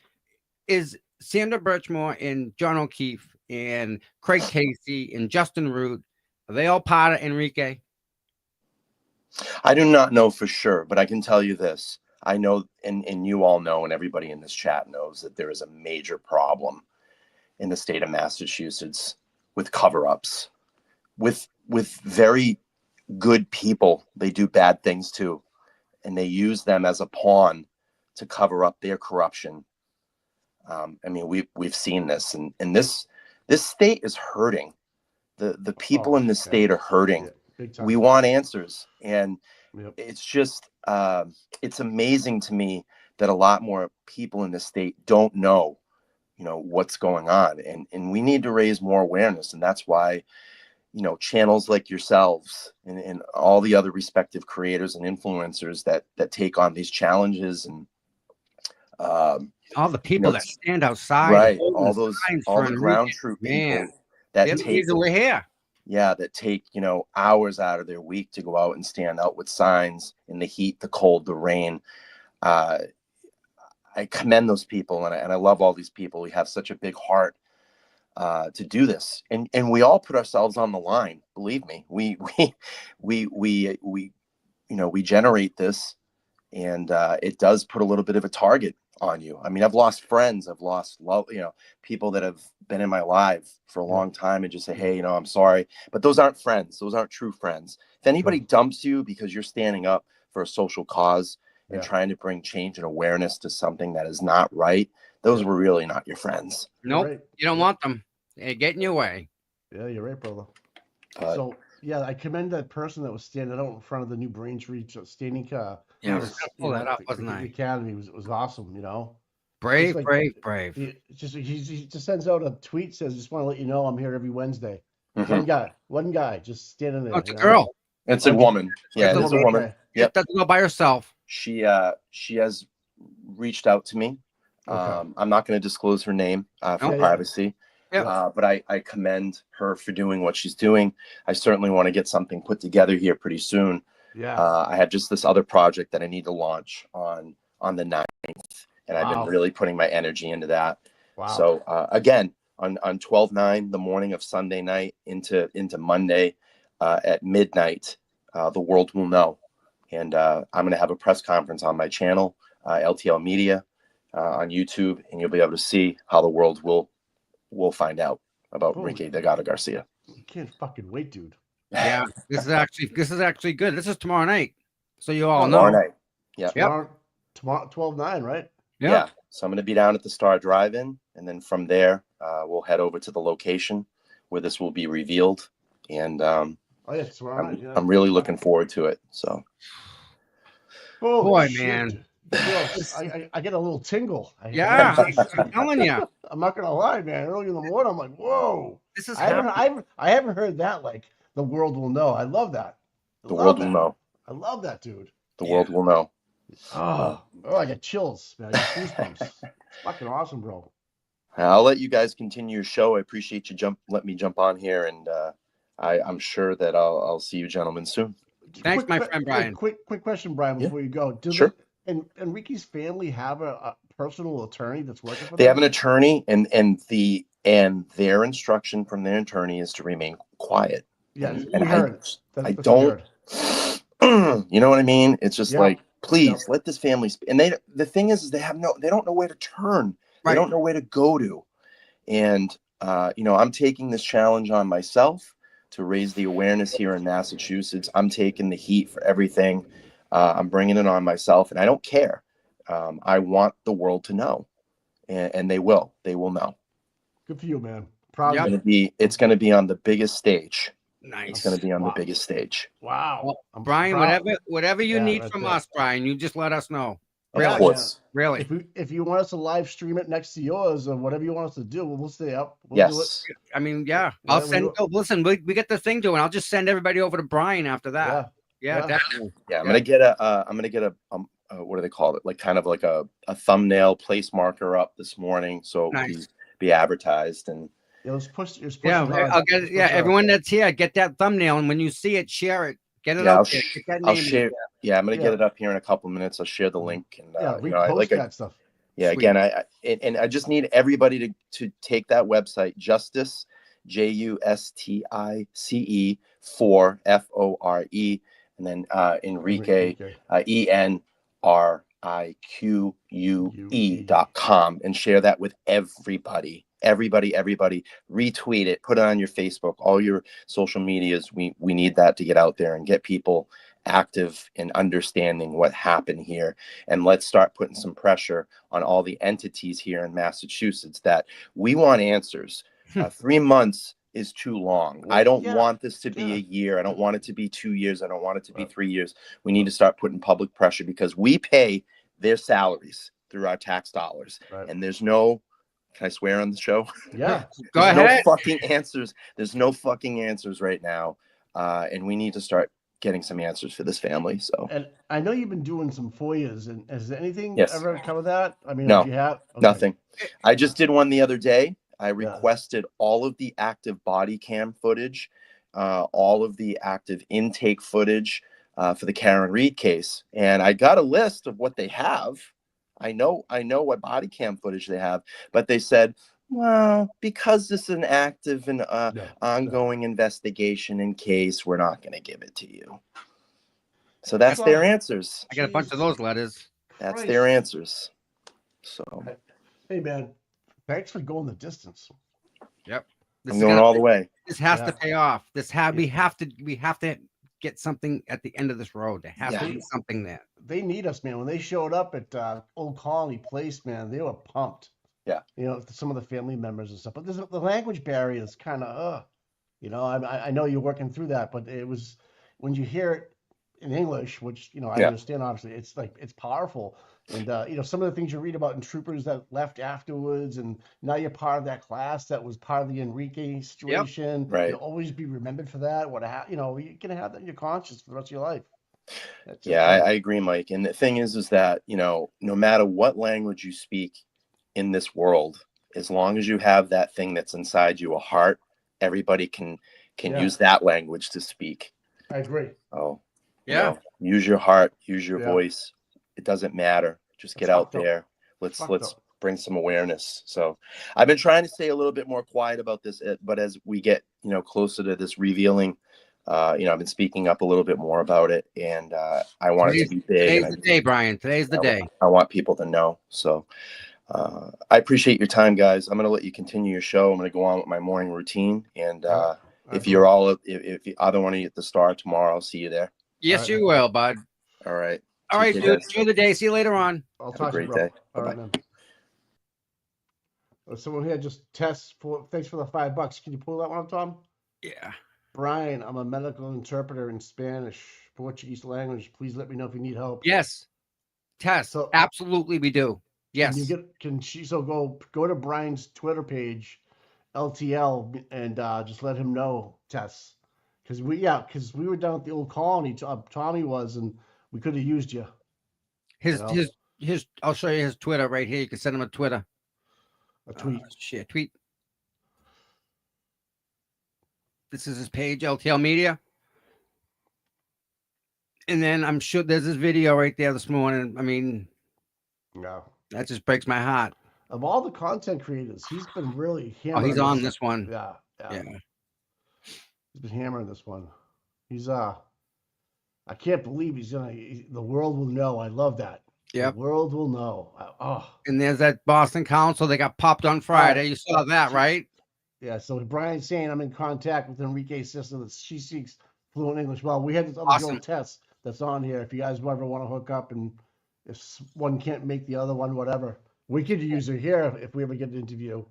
is Sandra Birchmore and John O'Keefe and Craig Casey and Justin Root, are they all part of Enrique? I do not know for sure, but I can tell you this. I know, and you all know, and everybody in this chat knows that there is a major problem in the state of Massachusetts with cover-ups, with very good people. They do bad things too, and they use them as a pawn to cover up their corruption. I mean, we've seen this, and this state is hurting. The people in this state are hurting. Yeah, we want answers, and it's just it's amazing to me that a lot more people in the state don't know, what's going on, and we need to raise more awareness, and that's why channels like yourselves and all the other respective creators and influencers that take on these challenges and all the people that stand outside, right? All the ground troop people that take we're here. Yeah, that take hours out of their week to go out and stand out with signs in the heat, the cold, the rain. I commend those people, and I love all these people. We have such a big heart to do this, and we all put ourselves on the line. Believe me, we generate this, and it does put a little bit of a target on you. I mean, I've lost friends, I've lost love, people that have been in my life for a long time and just say, hey, I'm sorry, but those aren't friends. Those aren't true friends. If anybody dumps you because you're standing up for a social cause and trying to bring change and awareness to something that is not right, those were really not your friends. Nope, right. You don't want them. They get in your way. Yeah, you're right, brother. So yeah, I commend that person that was standing out in front of the new Braintree standing car. Yeah, I was gonna pull that up, wasn't I? The Academy was awesome, Brave. He just sends out a tweet, says, just want to let you know I'm here every Wednesday. Mm-hmm. One guy just standing there. Oh, it's a girl. It's a woman. Yeah, it's a woman. Okay. Yep. Doesn't go by herself. She has reached out to me. Okay. I'm not going to disclose her name for privacy. Yeah. But I commend her for doing what she's doing. I certainly want to get something put together here pretty soon. Yeah. I have just this other project that I need to launch on the 9th, and I've been really putting my energy into that. Wow. So again, on 12/9, the morning of Sunday night into Monday at midnight, the world will know. And I'm going to have a press conference on my channel, LTL Media, on YouTube, and you'll be able to see how the world will find out about Enrique Delgado Garcia. You can't fucking wait, dude. Yeah, this is actually good. This is tomorrow night, so you all tomorrow know. Night. Yeah. Tomorrow 12/9, right? Yeah. So I'm going to be down at the Star Drive-In, and then from there, we'll head over to the location where this will be revealed. And I'm really looking forward to it. So, boy, man, I get a little tingle. I'm telling you. I'm not gonna lie, man. Early in the morning, I'm like, whoa. This is I haven't heard that. Like, the world will know. I love that. The world will know. I love that, dude. The world will know. Oh, I get chills, man. I get goosebumps. It's fucking awesome, bro. I'll let you guys continue your show. I appreciate you let me jump on here, and I'm sure that I'll see you gentlemen soon. Thanks, my friend Brian. Quick question, Brian, before you go. Sure. And Enrique's family have a personal attorney that's working for them? They have an attorney, and their instruction from their attorney is to remain quiet. Yeah, and I don't. You know what I mean? It's just like, please let this family speak. And the thing is they don't know where to turn. Right. They don't know where to go to. And I'm taking this challenge on myself to raise the awareness here in Massachusetts. I'm taking the heat for everything. I'm bringing it on myself, and I don't care. I want the world to know, and they will. They will know. Good for you, man. Proud of Yep. you. It's gonna be on the biggest stage. It's Nice. gonna be on the Wow. biggest stage. Wow. Well, I'm Brian, proud. whatever you Yeah, need that's from it. us, Brian, you just let us know. Of Yeah, course. Really. If you want us to live stream it next to yours or whatever you want us to do, we'll stay up. We'll do it. Yes. I mean, yeah. Yeah, I'll send. Oh, listen, we get the thing doing. I'll just send everybody over to Brian after that. Yeah. Yeah, definitely. Yeah, I'm gonna get a what do they call it? Like kind of like a thumbnail place marker up this morning, so it Nice. be advertised. And Yeah, let's push it Yeah, hard. I'll get it. Yeah, everyone that's here, get that thumbnail, and when you see it, share it. Get it out there. Get that I'll name. share. Yeah, I'm gonna get it up here in a couple minutes. I'll share the link, and Repost that stuff. Yeah, Sweet. again, I just need everybody to take that website, Justice, JUSTICE 4 FORE, and then Enrique, ENRIQUE.com, and share that with everybody. Everybody, retweet it, put it on your Facebook, all your social medias. We need that to get out there and get people active in understanding what happened here. And let's start putting some pressure on all the entities here in Massachusetts that we want answers. 3 months is too long. I don't want this to be a year. I don't want it to be 2 years. I don't want it to be 3 years. We need to start putting public pressure because we pay their salaries through our tax dollars. And there's no, can I swear on the show? Yeah. Go ahead. No fucking answers. There's no fucking answers right now. And we need to start getting some answers for this family. So, and I know you've been doing some FOIAs, and has anything Yes. ever come of that? I mean, No, if you have nothing. I just did one the other day. I requested all of the active body cam footage, all of the active intake footage for the Karen Reed case, and I got a list of what they have. I know what body cam footage they have, but they said, well, because this is an active and ongoing investigation and case, we're not going to give it to you. So that's their answers. I got a bunch of those letters. That's their answers. So, hey man, thanks for going the distance. Yep. I'm going all the way. This has to pay off. We have to get something at the end of this road. There has to be something there. They need us, man. When they showed up at Old Colony Place, man, they were pumped. Yeah. You know, some of the family members and stuff. But the language barrier is kind of, you know, I know you're working through that, but it was when you hear it in English, which, you know, I understand, obviously, it's like, it's powerful. And, you know, some of the things you read about in troopers that left afterwards, and now you're part of that class that was part of the Enrique situation. Yep. Right. You'll always be remembered for that. You know, you can have that in your conscience for the rest of your life. I agree, Mike. And the thing is that, you know, no matter what language you speak in this world, as long as you have that thing that's inside you, a heart, everybody can use that language to speak. I agree. Oh, you know, use your heart, use your voice. It doesn't matter. Just get out there. Let's bring some awareness. So I've been trying to stay a little bit more quiet about this, but as we get, you know, closer to this revealing, you know, I've been speaking up a little bit more about it, and I want it to be big. Today's the day, Brian. Today's the day. I want people to know. So I appreciate your time, guys. I'm going to let you continue your show. I'm going to go on with my morning routine. And if you either want to get the Star tomorrow, I'll see you there. Yes, you will, bud. All right. All right, dude. Enjoy the day. See you later on. I'll Have a great day. All right, man. Someone here just thanks for the $5. Can you pull that one up, Tom? Yeah. Brian, I'm a medical interpreter in Spanish, Portuguese language. Please let me know if you need help. Yes. Tess. So, absolutely, we do. Yes. Go to Brian's Twitter page, LTL, and just let him know, Tess. Because we were down at the Old Colony. Tommy was, and we could have used you. His I'll show you his Twitter right here. You can send him a Twitter. A tweet. Tweet. This is his page, LTL Media. And then I'm sure there's this video right there this morning. I mean, that just breaks my heart. Of all the content creators, he's been really hammering. Oh, he's on this one. Yeah. He's been hammering this one. He's I can't believe the world will know. I love that. Yeah. The world will know. And there's that Boston Council. They got popped on Friday. You saw that, right? Yeah. So Brian's saying I'm in contact with Enrique's sister that she speaks fluent English. Well, we had this other girl, Tess, that's on here. If you guys ever want to hook up, and if one can't make the other one, whatever, we could use her here if we ever get an interview.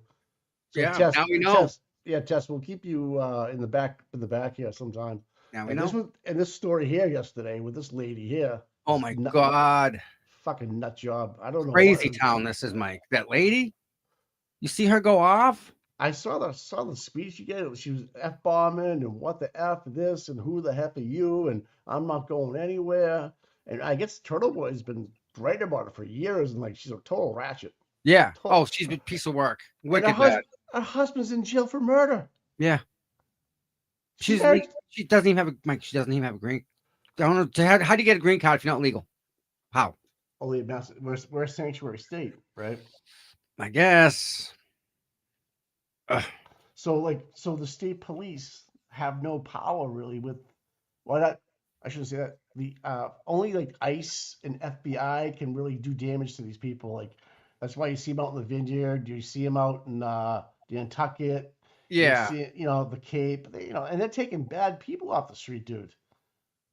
So Tess, now we know. Yeah, Tess, we'll keep you in the back here sometime. Now we And this know. was and this story here yesterday with this lady here, Oh this my God. fucking nut job. I don't know what. Crazy town this is, Mike. That lady, you see her go off? I saw the speech she gave. She was f bombing and what the f this and who the heck are you and I'm not going anywhere. And I guess Turtle Boy's been writing about it for years and like she's a total ratchet. Yeah. Total. Oh, she's a piece of work. And Wicked bad. her husband's in jail for murder. Yeah. She's She doesn't even have a Mike. She doesn't even have a green. I don't know. How do you get a green card if you're not legal? How? only we're a sanctuary state, right? I guess. Ugh. So the state police have no power really with why not I shouldn't say that. The only like ICE and FBI can really do damage to these people. Like that's why you see them out in the vineyard, you see them out in Nantucket, you Yeah. see the Cape, and they're taking bad people off the street, dude.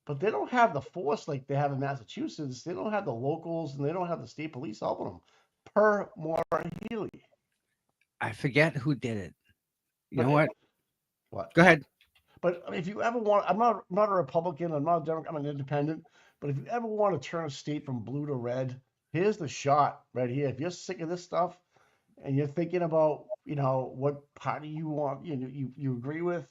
But they don't have the force like they have in Massachusetts. They don't have the locals and they don't have the state police helping them. Per Maura Healy. I forget who did it. You know But- what? What? Go ahead. But if you ever want, I'm not a Republican, I'm not a Democrat, I'm an independent. But if you ever want to turn a state from blue to red, here's the shot right here. If you're sick of this stuff and you're thinking about, what party you want, you agree with,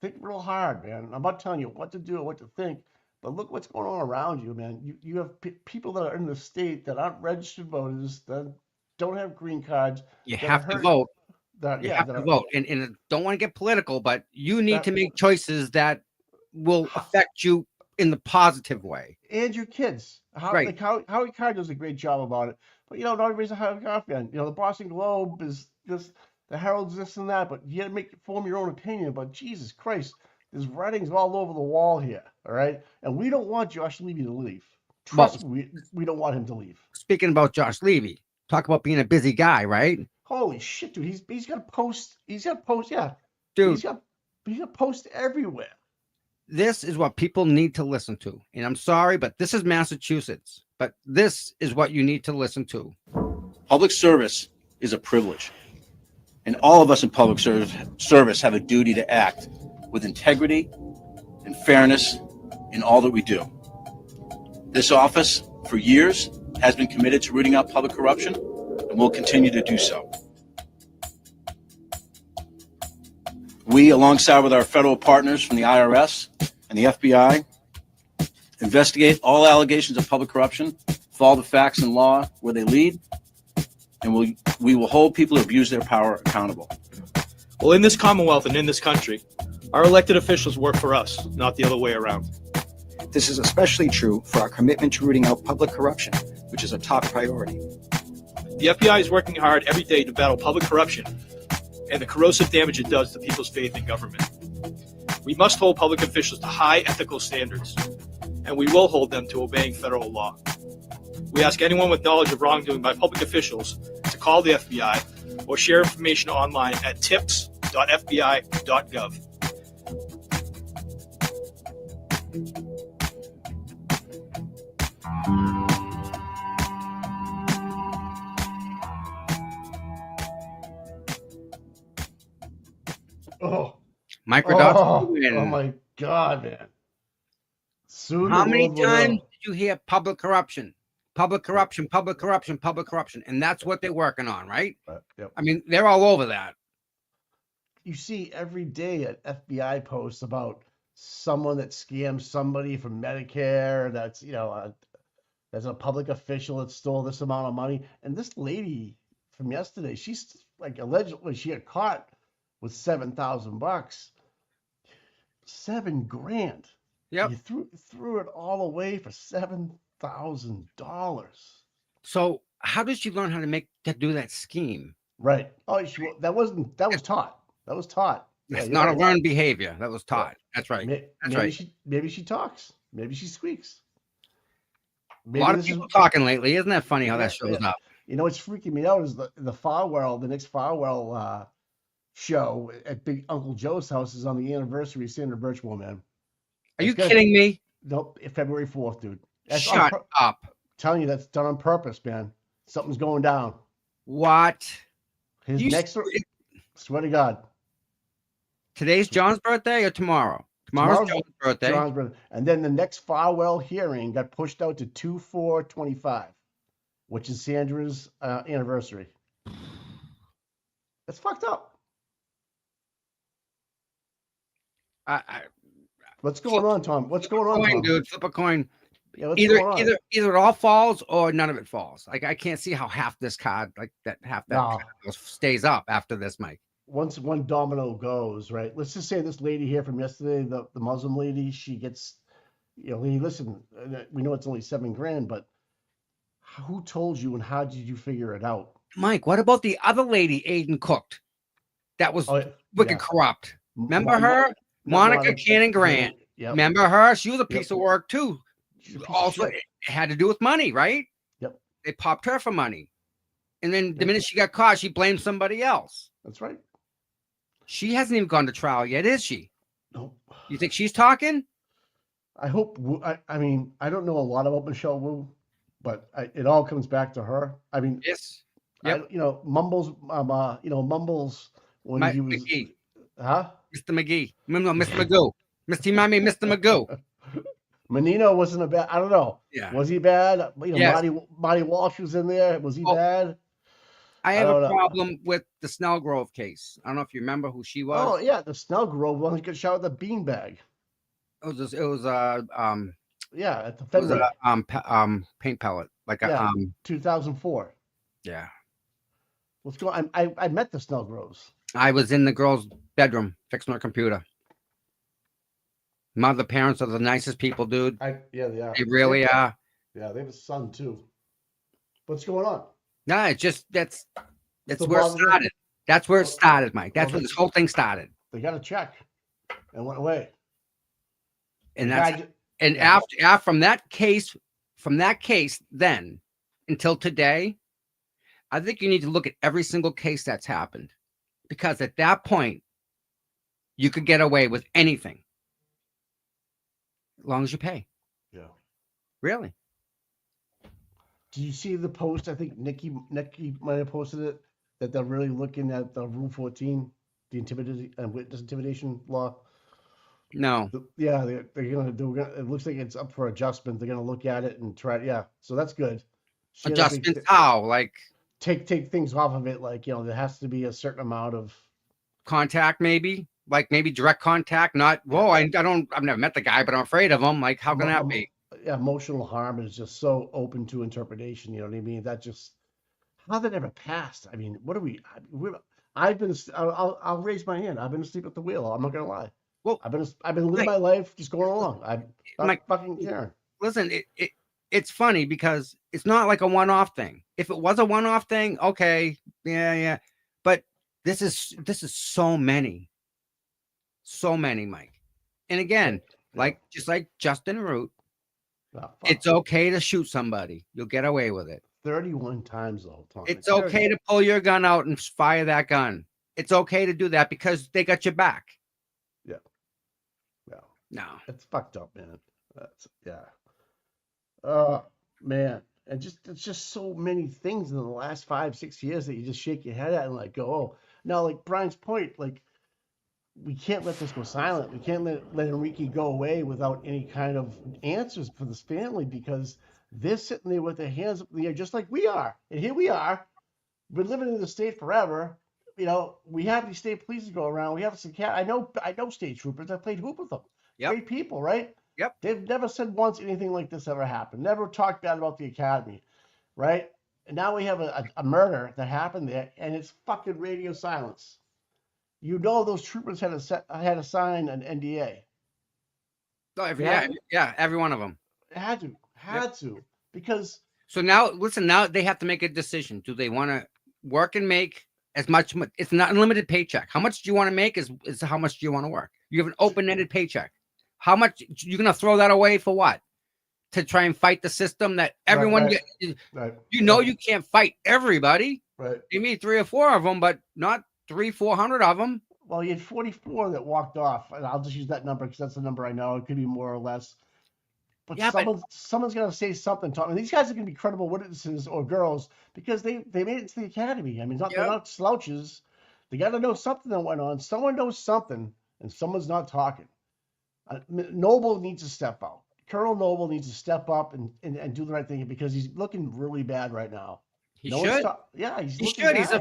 think real hard, man. I'm not telling you what to do or what to think, but look what's going on around you, man. You have people that are in the state that aren't registered voters, that don't have green cards. You that have are to vote. That, You yeah, have that to are, vote. And I don't want to get political, but you need That- to make choices that will affect you in the positive way. and your kids. Right. Like Howie Carr does a great job about it. But not everybody's a Howie Carr fan. The Boston Globe is just the Herald's this and that, but you gotta form your own opinion. But Jesus Christ, there's writings all over the wall here. All right. And we don't want Josh Levy to leave. Trust me, we don't want him to leave. Speaking about Josh Levy, talk about being a busy guy, right? Holy shit, dude. He's got posts. Yeah. Dude, He's got posts everywhere. this is what people need to listen to. And I'm sorry, but this is Massachusetts. But this is what you need to listen to. Public service is a privilege, and all of us in public service have a duty to act with integrity and fairness in all that we do. This office, for years, has been committed to rooting out public corruption, and will continue to do so. We, alongside with our federal partners from the IRS and the FBI, investigate all allegations of public corruption, follow the facts and law where they lead, and we will hold people who abuse their power accountable. Well, in this Commonwealth and in this country, our elected officials work for us, not the other way around. This is especially true for our commitment to rooting out public corruption, which is a top priority. The FBI is working hard every day to battle public corruption and the corrosive damage it does to people's faith in government. We must hold public officials to high ethical standards, and we will hold them to obeying federal law. We ask anyone with knowledge of wrongdoing by public officials to call the FBI or share information online at tips.fbi.gov. Oh. Mike Oh, Rodofsky. oh my God, man. Soon How the many world will times know. did you hear public corruption? Public corruption, public corruption, public corruption. And that's what they're working on, right? Yep. I mean, they're all over that. You see every day at FBI posts about someone that scams somebody from Medicare. That's there's a public official that stole this amount of money. And this lady from yesterday, she's like allegedly she got caught with $7,000, $7,000. Yep. You threw it all away for $7,000. So how did she learn how to do that scheme? Right. Oh, that was taught. That was taught. That's Yeah, not you're a right. learned behavior. That was taught. That's right. That's right. Maybe she talks. Maybe she squeaks. A lot of people talking lately. Isn't that funny how that shows up? What's freaking me out is the Farwell, the next Farwell show at Big Uncle Joe's house is on the anniversary of Sandra Birchwell, man. Are you It's gonna- kidding me? Nope, February 4th, dude. That's on Shut up. telling you that's done on purpose, man. Something's going down. What? His You next, swear to God. Today's John's birthday or tomorrow? Tomorrow's John's birthday. John's birthday. And then the next Farwell hearing got pushed out to 2/4/25, which is Sandra's anniversary. That's fucked up. What's going on, Tom? What's going on, Tom? Dude, flip a coin. Yeah, what's Either going on? it all falls or none of it falls. Like I can't see how half this card, No. stays up after this, Mike. Once one domino goes, right? Let's just say this lady here from yesterday, the Muslim lady, she gets, hey, listen, we know it's only $7,000, but who told you and how did you figure it out? Mike, what about the other lady Aiden cooked? That was wicked corrupt. Remember her? Monica Cannon Grant. Yep. Remember her? She was a piece of work too. Also, it had to do with money, right? Yep. They popped her for money. And then the minute she got caught, she blamed somebody else. That's right. She hasn't even gone to trial yet, is she? No. You think she's talking? I hope. I mean, I don't know a lot about Michelle Wu, but it all comes back to her. I mean, yes. Yep. Mumbles. Mumbles when he was. McGee. Huh? Mr. McGee. No, Mr. Magoo. Mr. Mommy, Mr. Magoo. Menino wasn't a bad. I don't know. Yeah. Was he bad? Yes. Marty Walsh was in there. Was he bad? I have a problem with the Snellgrove case. I don't know if you remember who she was. Oh yeah, the Snellgrove one. He got shot with a beanbag. It was yeah, at the it was Fenway. Paint pellet, like 2004. Yeah. What's going on? I met the Snellgroves. I was in the girl's bedroom fixing her computer. Mother, parents are the nicest people, dude. Yeah, they are. They really are. Yeah, they have a son too. What's going on? No, it's just that's the where it bother? started. That's where it started, Mike. That's Well, where this whole thing started. They got a check and went away. And The that's guy and yeah. after from that case then until today, I think you need to look at every single case that's happened. Because at that point, you could get away with anything. As long as you pay. Yeah. Really. Did you see the post? I think Nikki might have posted it, that they're really looking at the Rule 14, the witness intimidation law. No. Yeah, they're gonna do. It looks like it's up for adjustment. They're gonna look at it and try. Yeah, so that's good. Adjustments how? Like take things off of it. Like there has to be a certain amount of contact, maybe. Like maybe direct contact. Not. Whoa, I've never met the guy, but I'm afraid of him. Like how can that be? Yeah, emotional harm is just so open to interpretation. You know what I mean? That just how that ever passed. I mean, what are we? I've been. I'll raise my hand. I've been asleep at the wheel. I'm not gonna lie. Well, I've been living my life, just going along. I'm not fucking caring. Listen, it's funny because it's not like a one-off thing. If it was a one-off thing, okay, yeah. But this is so many, Mike. And again, just like Justin Root, it's okay to shoot somebody. You'll get away with it. 31 times though, Tom. It's okay to pull your gun out and fire that gun. It's okay to do that because they got your back. Yeah. No. It's fucked up, man. Man. And it's just so many things in the last 5-6 years that you just shake your head at and like go, oh. Now, like Brian's point, like we can't let this go silent. We can't let Enrique go away without any kind of answers for this family because they're sitting there with their hands up in the air just like we are. And here we are. We're living in the state forever. We have these state police go around. We have some I know state troopers. I played hoop with them. Yep. Great people, right? Yep. They've never said once anything like this ever happened. Never talked bad about the academy, right? And now we have a murder that happened there, and it's fucking radio silence. Those troopers had to sign an NDA. Oh, every one of them. Had to. Because so now they have to make a decision. Do they want to work and make as much? It's not unlimited paycheck. How much do you want to make is how much do you want to work? You have an open-ended paycheck. How much you're gonna throw that away for what? To try and fight the system that everyone right. You can't fight everybody. Right. You meet 3 or 4 of them, but not 300-400 of them. Well, you had 44 that walked off, and I'll just use that number because that's the number I know. It could be more or less. But someone's gonna say something. And these guys are gonna be credible witnesses or girls because they made it to the academy. I mean, they're not slouches. They got to know something that went on. Someone knows something and someone's not talking. Noble needs to step out. Colonel Noble needs to step up and do the right thing because he's looking really bad right now. He No one's should. yeah, he's He looking should. bad.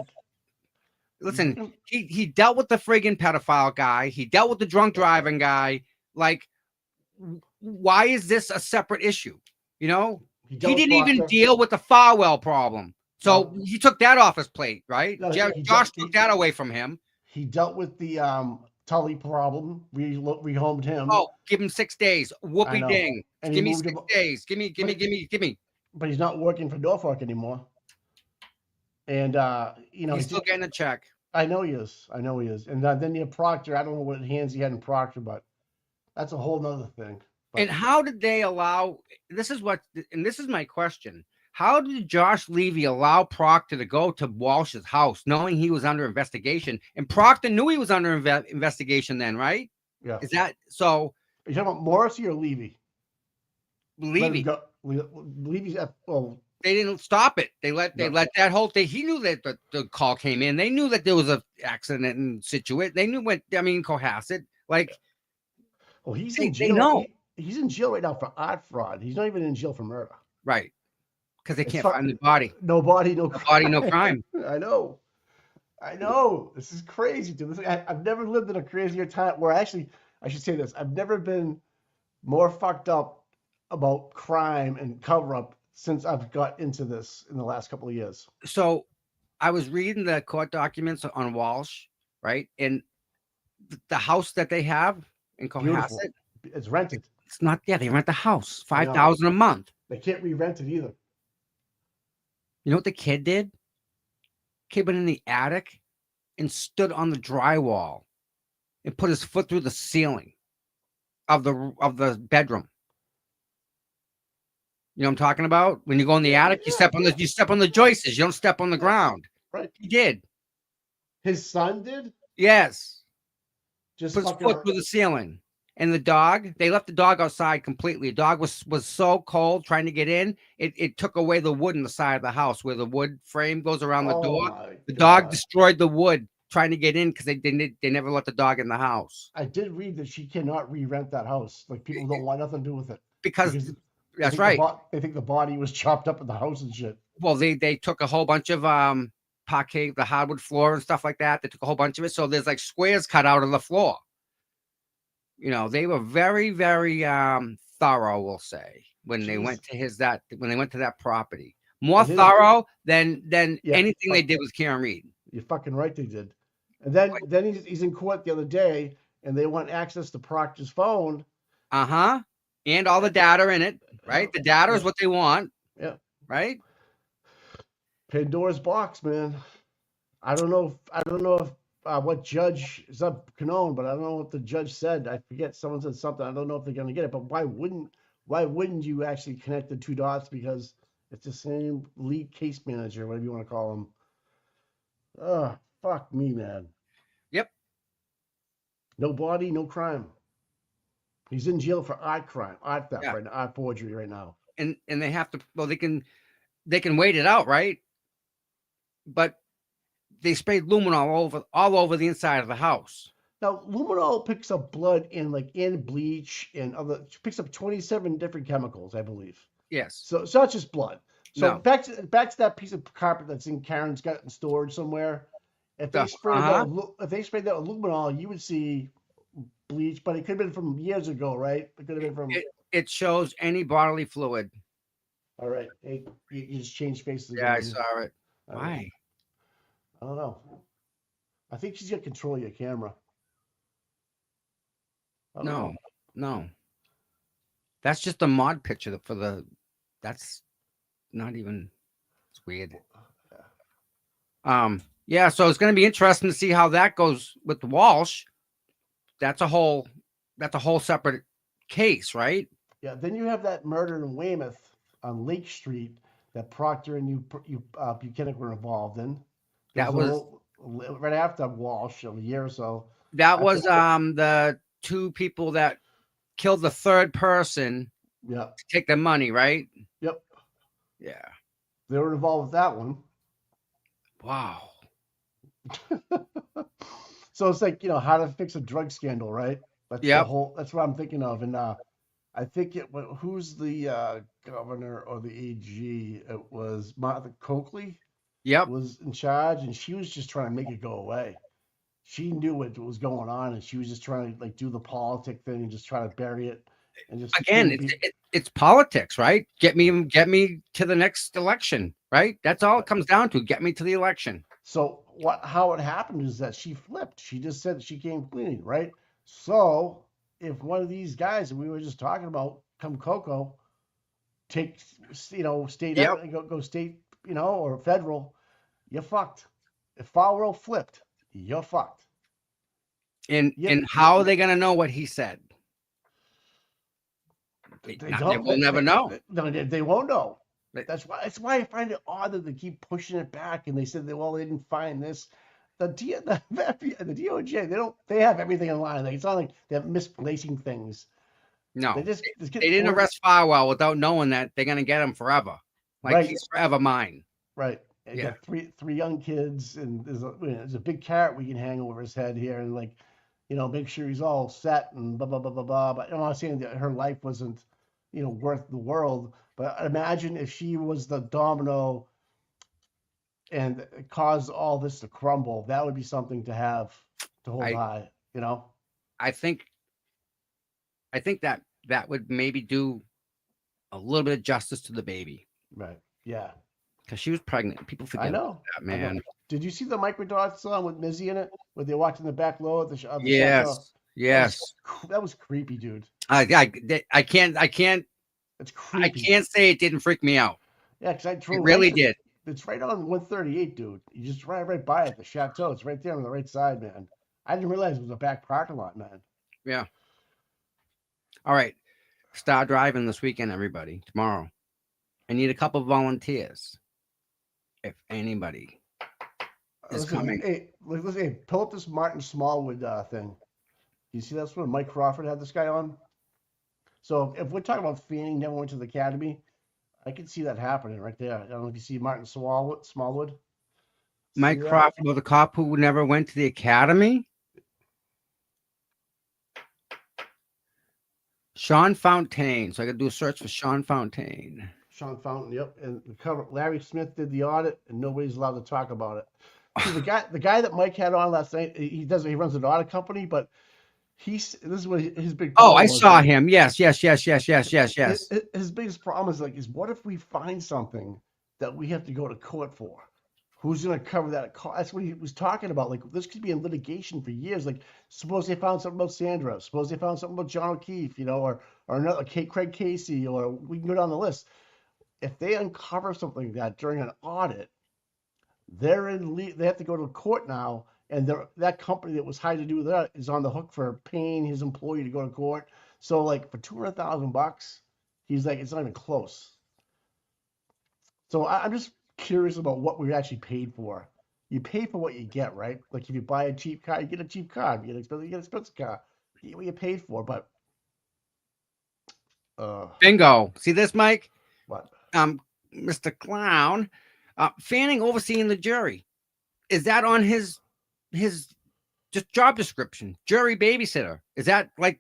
Listen, he dealt with the friggin' pedophile guy. He dealt with the drunk driving guy. Like, why is this a separate issue? You know, he didn't even deal with the Farwell problem. So he took that off his plate, right? No, Josh took that away from him. He dealt with the Tully problem. We rehomed him. Oh, give him 6 days. Whoopie ding. And give me 6 days. Give me. But he's not working for Norfolk anymore. And you know, he's still getting a check. I know he is. And then you have Proctor. I don't know what hands he had in Proctor, but that's a whole nother thing. But, and how did they allow? This is my question. How did Josh Levy allow Proctor to go to Walsh's house knowing he was under investigation? And Proctor knew he was under investigation then, right? Yeah. Is that so? Are you talking about Morrissey or Levy? Levy. Levy's they didn't stop it. They let that whole thing. He knew that the call came in. They knew that there was an accident in Situate. They knew Cohasset. Like, well, he's in jail. They know. He's in jail right now for art fraud. He's not even in jail for murder. Right. Because they can't find the body. No body, no crime. No crime. I know. This is crazy, dude. I've never lived in a crazier time where I should say this. I've never been more fucked up about crime and cover up since I've got into this in the last couple of years. So I was reading the court documents on Walsh, right? And the house that they have in Cohasset, it's rented. It's not, they rent the house, $5,000 a month. They can't re-rent it either. You know what the kid did? Kid went in the attic and stood on the drywall and put his foot through the ceiling of the bedroom. You know what I'm talking about? When you go in the attic, you step on the joists. You don't step on the ground. Right. He did. His son did? Yes. Just put his foot through the ceiling. And the dog, they left the dog outside completely. The dog was so cold trying to get in, it took away the wood in the side of the house where the wood frame goes around the door. The dog destroyed the wood trying to get in because they never let the dog in the house. I did read that she cannot re-rent that house. Like, people don't want nothing to do with it. Because that's right. They think the body was chopped up in the house and shit. Well, they took a whole bunch of parquet, the hardwood floor and stuff like that. They took a whole bunch of it. So there's like squares cut out of the floor. You know, they were very, very thorough, we'll say, when they went to that property. More thorough than anything they did with Karen Reed. You're fucking right, they did. And then he's in court the other day, and they want access to Proctor's phone. And all the data in it, right? The data is what they want. Yeah. Right? Pandora's box, man. I don't know if what judge is up Canton, but I don't know what the judge said. I forget. Someone said something. I don't know if they're gonna get it, but why wouldn't you actually connect the two dots? Because it's the same lead case manager, whatever you want to call him. Oh, fuck me, man. Yep. No body, no crime. He's in jail for art crime, art theft right now, art forgery right now. And they have to, well, they can wait it out, right? But they sprayed luminol all over the inside of the house. Now, luminol picks up blood and bleach and picks up 27 different chemicals, I believe. Yes. So it's not just blood. So back to that piece of carpet that's in Karen's got in storage somewhere. If they sprayed that with luminol, you would see bleach, but it could have been from years ago, right? It could have been from. It shows any bodily fluid. All right. Hey, you just changed faces. Yeah, I saw it. Why? I don't know. I think she's got control of your camera. No. That's just a mod picture that's not even, it's weird. Yeah, so it's going to be interesting to see how that goes with Walsh. That's a whole separate case, right? Yeah, then you have that murder in Weymouth on Lake Street that Proctor and Buchanan were involved in. That was right after Walsh, a year or so. That was the two people that killed the third person. Yeah. To take the money, right? Yep. Yeah. They were involved with that one. Wow. So it's like, how to fix a drug scandal, right? That's the Yep. whole. That's what I'm thinking of. And I think who's the governor or the AG? It was Martha Coakley Yep. was in charge, and she was just trying to make it go away. She knew what was going on, and she was just trying to like do the politic thing and just try to bury it. And just Again, it's politics, right? Get me to the next election, right? That's all it comes down to. Get me to the election. So how it happened is that she flipped. She just said she came clean, right? So if one of these guys that we were just talking about come Coco, take state Yep. go state, or federal, you're fucked. If Falwell flipped, you're fucked. And Yep. and how are they gonna know what he said? They will never know. They won't know. They- That's why I find it odd that they keep pushing it back, and they said they didn't find this. The DOJ, they have everything in line. Like, it's not like they're misplacing things. No, They they didn't arrest Farwell without knowing that they're gonna get him forever. Like, Right. he's forever mine. Right. And Yeah. got three young kids, and there's a big carrot we can hang over his head here, and like, make sure he's all set and blah blah blah blah blah. But I'm not saying that her life wasn't, worth the world. But imagine if she was the domino and caused all this to crumble. That would be something to hold high. I think that would maybe do a little bit of justice to the baby, Right. Yeah. because she was pregnant. People forget I about know. that, man. Did you see the Mike Dodd song with Mizzy in it, where they walked in the back row of the chateau? Yes. That was creepy, dude. I can't It's creepy. I can't say it didn't freak me out. Yeah, because I drove. It really did. It's right on 138, dude. You just drive right by it, the chateau. It's right there on the right side, man. I didn't realize it was a back parking lot, man. Yeah. All right. Start driving this weekend, everybody. Tomorrow. I need a couple of volunteers. If anybody is coming. Hey, pull up this Martin Smallwood thing. You see that's what Mike Crawford had this guy on? So if we're talking about Fanning never went to the academy, I can see that happening right there. I don't know if you see Martin Smallwood. Mike See that? Crawford was a cop who never went to the academy. Sean Fontaine. So I got to do a search for Sean Fontaine. Sean Fountain, yep. And the cover, Larry Smith did the audit, and nobody's allowed to talk about it. See, the guy that Mike had on last night, he runs an audit company, but this is what his big Oh, problem I was. saw him. Yes. His biggest problem is what if we find something that we have to go to court for? Who's going to cover that cost? That's what he was talking about. Like, this could be in litigation for years. Like, suppose they found something about Sandra. Suppose they found something about John O'Keefe, or another Craig Casey, or we can go down the list. If they uncover something like that during an audit, they have to go to court now, and that company that was hired to do that is on the hook for paying his employee to go to court. So, like, for $200,000, he's like, it's not even close. So I'm just curious about what we actually paid for. You pay for what you get, right? Like, if you buy a cheap car, you get a cheap car. If you get an expensive car, you get what you paid for. But Bingo. See this, Mike? what? Mr. Clown, Fanning overseeing the jury. Is that on his just job description? Jury babysitter. Is that like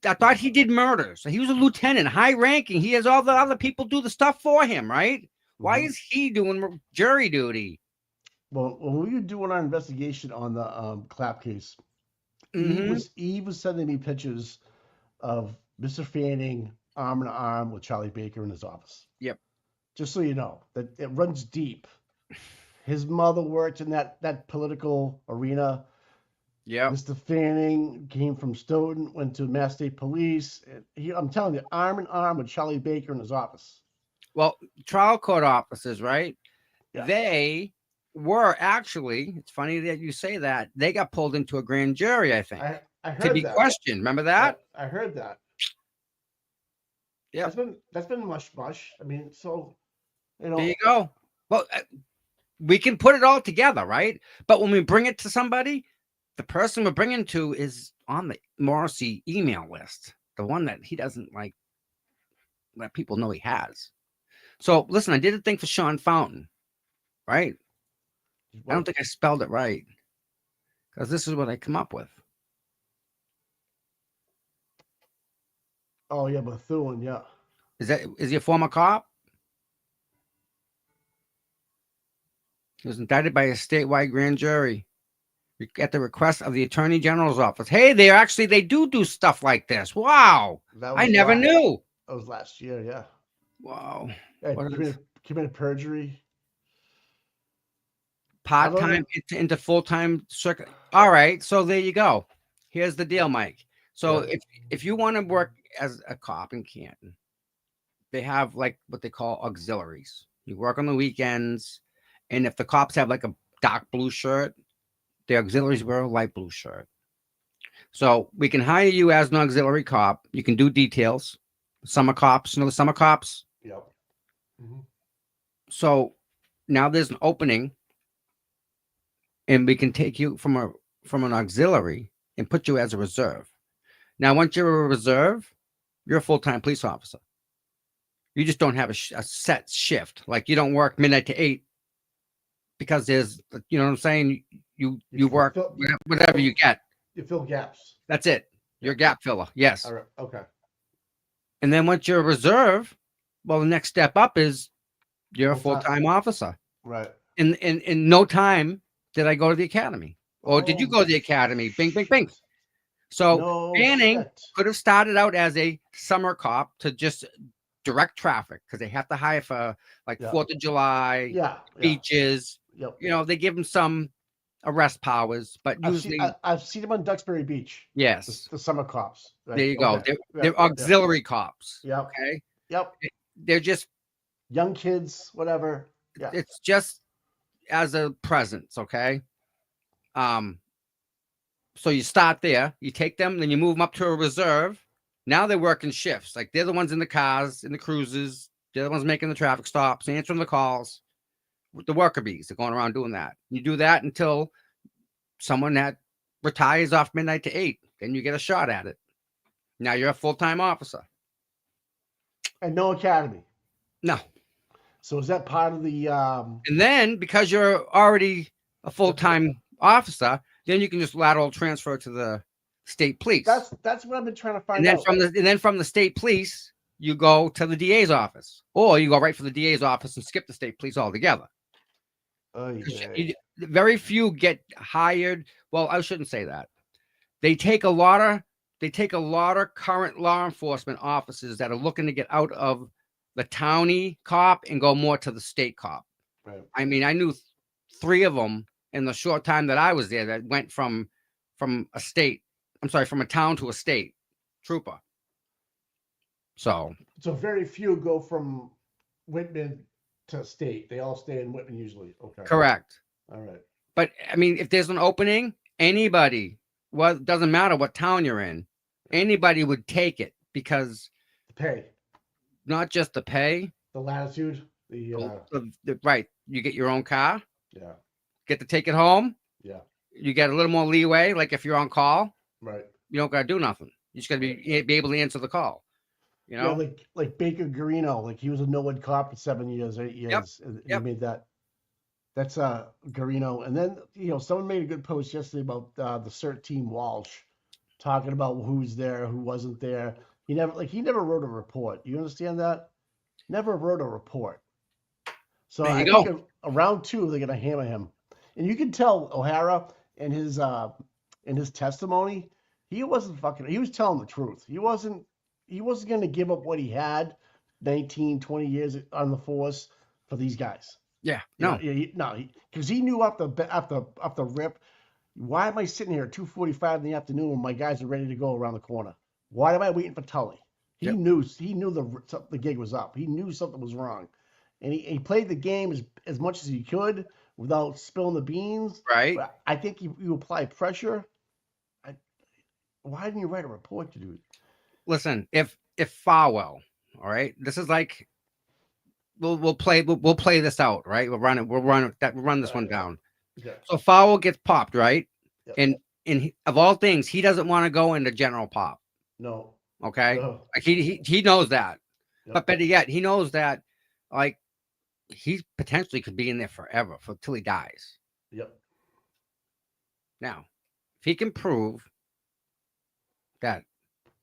I thought he did murder. So he was a lieutenant, high ranking. He has all the other people do the stuff for him, right? Why is he doing jury duty? Well, when we were doing our investigation on the Clapp case, Eve was sending me pictures of Mr. Fanning arm in arm with Charlie Baker in his office. Yep. Just so you know, that it runs deep. His mother worked in that political arena. Yeah. Mr. Fanning came from Stoughton, went to Mass State Police. I'm telling you, arm in arm with Charlie Baker in his office. Well, trial court officers, right? Yeah. They were actually, it's funny that you say that, they got pulled into a grand jury, I think, I heard to be that. questioned. Remember that? I heard that. Yeah. That's been mush. I mean, so, There you go. Well, we can put it all together, right? But when we bring it to somebody, the person we're bringing to is on the Morrissey email list, the one that he doesn't like let people know he has. So listen, I did a thing for Sean Fountain, right? I don't think I spelled it right. because this is what I come up with. Oh yeah, Bethune, yeah. Is he a former cop? He was indicted by a statewide grand jury at the request of the Attorney General's office. Hey, they do stuff like this. Wow. That I was never knew. That was last year, yeah. Wow. Yeah, What is committed perjury. part-time into full-time circuit? All right. So there you go. Here's the deal, Mike. So Yeah. if you want to work as a cop in Canton, they have like what they call auxiliaries. You work on the weekends, and if the cops have like a dark blue shirt, the auxiliaries wear a light blue shirt. So we can hire you as an auxiliary cop. You can do details. Summer cops, the summer cops. Yep. Mm-hmm. So now there's an opening, and we can take you from an auxiliary and put you as a reserve. Now, once you're a reserve, you're a full-time police officer. You just don't have a set shift. Like you don't work midnight to 8 because there's, you know what I'm saying? You work whatever you get. You fill gaps. That's it. You're a gap filler. Yes. All right. Okay. And then once you're a reserve, well, the next step up is you're a full-time officer. Right. In no time did I go to the academy. Or did you go to the academy? Bing, bing, bing. So Banning could have started out as a summer cop to just direct traffic because they have to hire for like 4th of July, beaches. Yep. You know, they give them some arrest powers, but usually I've seen them on Duxbury Beach. Yes. The summer cops. Right? There you go. They're auxiliary cops. Yep. Okay. Yep. They're just young kids, whatever. Yeah. It's just as a presence, okay? So you start there, you take them, then you move them up to a reserve. Now they're working shifts. Like they're the ones in the cars, in the cruises. They're the ones making the traffic stops, answering the calls. The worker bees, they're going around doing that. You do that until someone that retires off midnight to 8. Then you get a shot at it. Now you're a full-time officer. And no academy. No. So is that part of the and then because you're already a full-time officer, then you can just lateral transfer to the state police. That's what I've been trying to find out. And then from the state police, you go to the DA's office, or you go right for the DA's office and skip the state police altogether. Very few get hired. Well, I shouldn't say that. They take a lot of current law enforcement officers that are looking to get out of the county cop and go more to the state cop. Right. I mean, I knew 3 of them in the short time that I was there that went from a town to a state trooper. So very few go from Whitman to state. They all stay in Whitman usually. Okay. Correct. All right. But I mean, if there's an opening, anybody, well, it doesn't matter what town you're in, anybody would take it because the pay, not just the pay, the latitude, right. You get your own car. Yeah. Get to take it home. Yeah. You get a little more leeway. Like if you're on call, right. You don't got to do nothing. You just got to be able to answer the call. You know, yeah, like Baker Garino, like he was a no-win cop for 7 years, 8 years. Yep. And he made that. That's Garino. And then, someone made a good post yesterday about the CERT team Walsh talking about who's there, who wasn't there. He never wrote a report. You understand that? Never wrote a report. So I think around 2, they're going to hammer him. And you can tell O'Hara in his testimony, he was telling the truth. He wasn't going to give up what he had 19, 20 years on the force for these guys. Yeah. No. Because he knew off the rip, why am I sitting here at 2:45 in the afternoon when my guys are ready to go around the corner? Why am I waiting for Tully? He knew the gig was up. He knew something was wrong. And he played the game as much as he could without spilling the beans. Right. But I think you apply pressure. Why didn't you write a report, dude? Listen, if Farwell, all right, this is like we'll play this out, right? We'll run this one down. Okay. So Farwell gets popped, right? Yep. And of all things, he doesn't want to go into general pop. No. Okay. No. Like he knows that. Yep. But better yet, he knows that like he potentially could be in there forever till he dies. Yep. Now, if he can prove that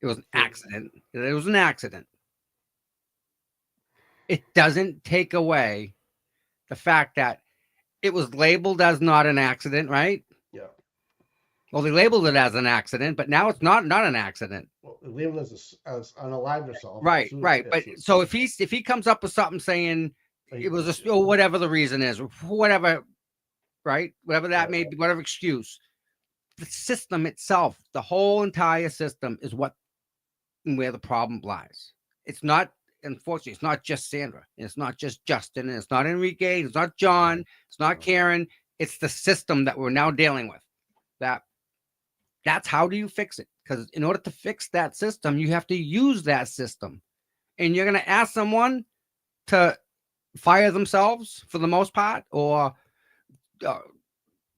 it was an accident, it doesn't take away the fact that it was labeled as not an accident, right? Yeah. Well, they labeled it as an accident, but now it's not an accident. Well, they labeled as unalive yourself. Right, right. But so if he comes up with something saying it was or whatever the reason is, or whatever, right? Whatever that may be, whatever excuse, the system itself, the whole entire system is where the problem lies. It's not, unfortunately, it's not just Sandra, and it's not just Justin, and it's not Enrique, it's not John, it's not Karen. It's the system that we're now dealing with. That's how do you fix it? Because in order to fix that system, you have to use that system. And you're going to ask someone to fire themselves for the most part, or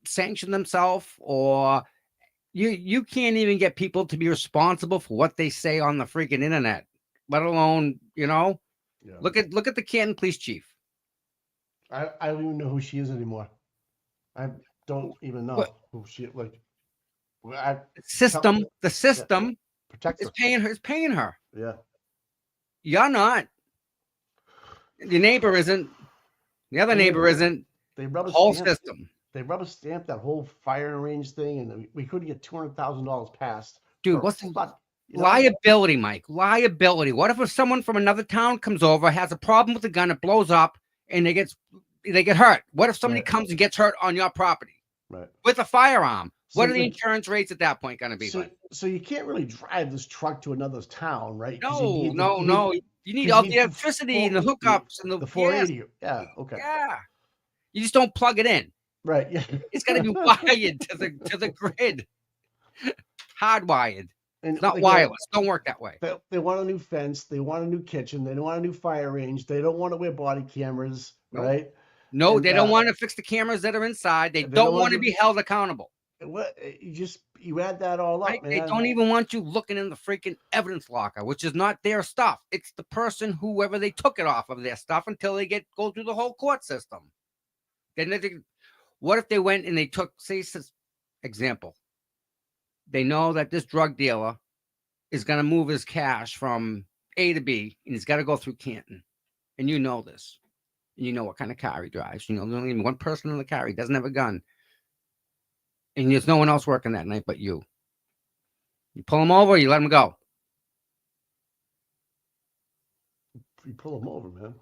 sanction themselves, or you can't even get people to be responsible for what they say on the freaking internet, let alone, Yeah. look at the Canton police chief. I don't even know who she is anymore. I don't even know who she like. The system protects is her. paying her. Yeah. You're not. Your neighbor isn't. The other neighbor isn't. They The rubber whole stamped, system. They rubber stamped that whole fire range thing, and we couldn't get $200,000 passed. Dude, what's the liability, Mike? Liability. What if someone from another town comes over, has a problem with a gun, it blows up, and they get hurt? What if somebody comes and gets hurt on your property with a firearm? What are the insurance rates at that point going to be like? So you can't really drive this truck to another town, right? No. You need all the electricity and the hookups and the 480. Yeah. Okay. Yeah. You just don't plug it in. Right. Yeah. It's got to be wired to the grid. Hardwired. It's not wireless. Don't work that way. They want a new fence. They want a new kitchen. They want a new fire range. They don't want to wear body cameras, right? No, And, they don't want to fix the cameras that are inside. They don't want to be held accountable. What you add that all up, man. They don't even want you looking in the freaking evidence locker, which is not their stuff. It's the person, whoever they took it off of their stuff, until they go through the whole court system. Then what if they went and they took, say, example, they know that this drug dealer is going to move his cash from A to B, and he's got to go through Canton, and you know this, and you know what kind of car he drives. There's only one person in the car. He doesn't have a gun. And there's no one else working that night but you. You pull him over, you let him go. You pull him over, man.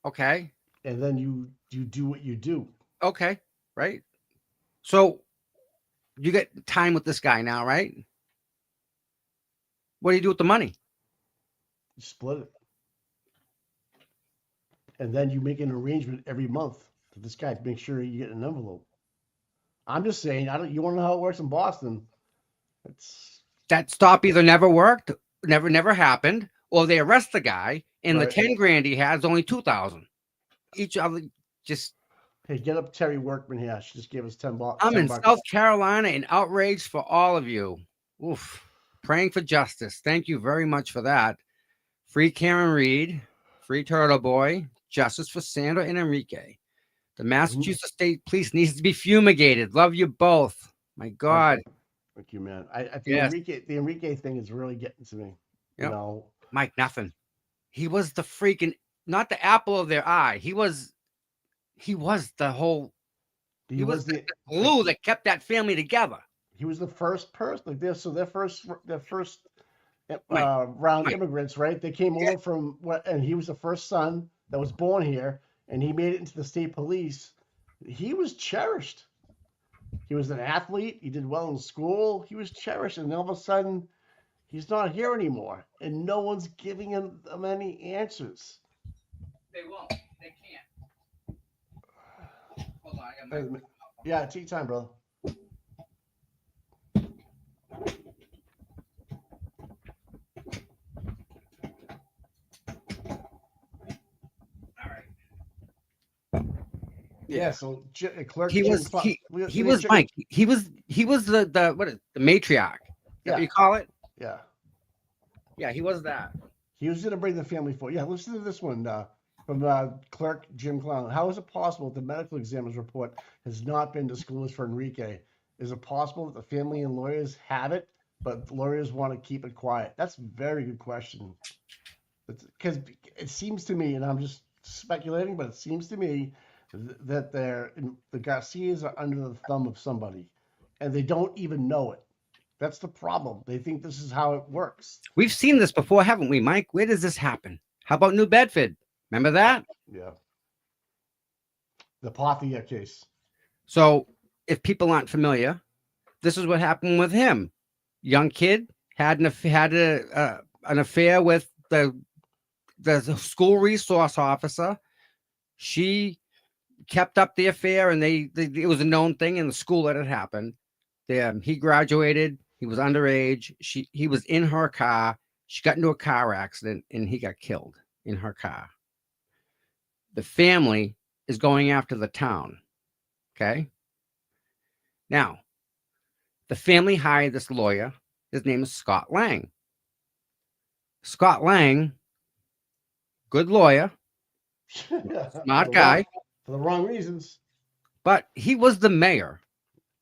Okay. And then you do what you do. Okay. Right. So you get time with this guy now, right? What do you do with the money? You split it. And then you make an arrangement every month for this guy to make sure you get an envelope. I'm just saying, you want to know how it works in Boston? That stop either never worked, never happened, or they arrest the guy, and the 10 grand he has only 2,000. Each other just. Hey, get up Terry Workman here. She just gave us $10. I'm in South Carolina and outraged for all of you. Oof. Praying for justice. Thank you very much for that. Free Karen Reed, free Turtle Boy, justice for Sandra and Enrique. The Massachusetts State Police needs to be fumigated. Love you both. My God. Thank you, man. I think the Enrique thing is really getting to me. Yep. You know, Mike, nothing. He was the freaking, not the apple of their eye. He was the whole. He was the glue that kept that family together. He was the first person like this. So their first round immigrants, right? They came over from and he was the first son that was born here. And he made it into the state police. He was cherished. He was an athlete. He did well in school. He was cherished. And all of a sudden, he's not here anymore. And no one's giving him any answers. They won't. They can't. Hold on. Yeah, take your time, brother. Yeah, so clerk. He was Mike. He was the matriarch. Yeah, you call it. Yeah. Yeah, he was that. He was going to bring the family forward. Yeah, listen to this one from Clerk Jim Clown. How is it possible the medical examiner's report has not been disclosed for Enrique? Is it possible that the family and lawyers have it, but lawyers want to keep it quiet? That's a very good question. Because it seems to me, and I'm just speculating, but it seems to me that the Garcias are under the thumb of somebody, and they don't even know it. That's the problem. They think this is how it works. We've seen this before, haven't we, Mike? Where does this happen? How about New Bedford? Remember that? Yeah. The Pathia case. So if people aren't familiar, this is what happened with him. Young kid had an affair with the school resource officer. She kept up the affair, and it was a known thing in the school that it happened. He graduated. He was underage. He was in her car. She got into a car accident, and he got killed in her car. The family is going after the town. Okay. Now, the family hired this lawyer. His name is Scott Lang. Scott Lang, good lawyer, smart guy, For the wrong reasons. but he was the mayor,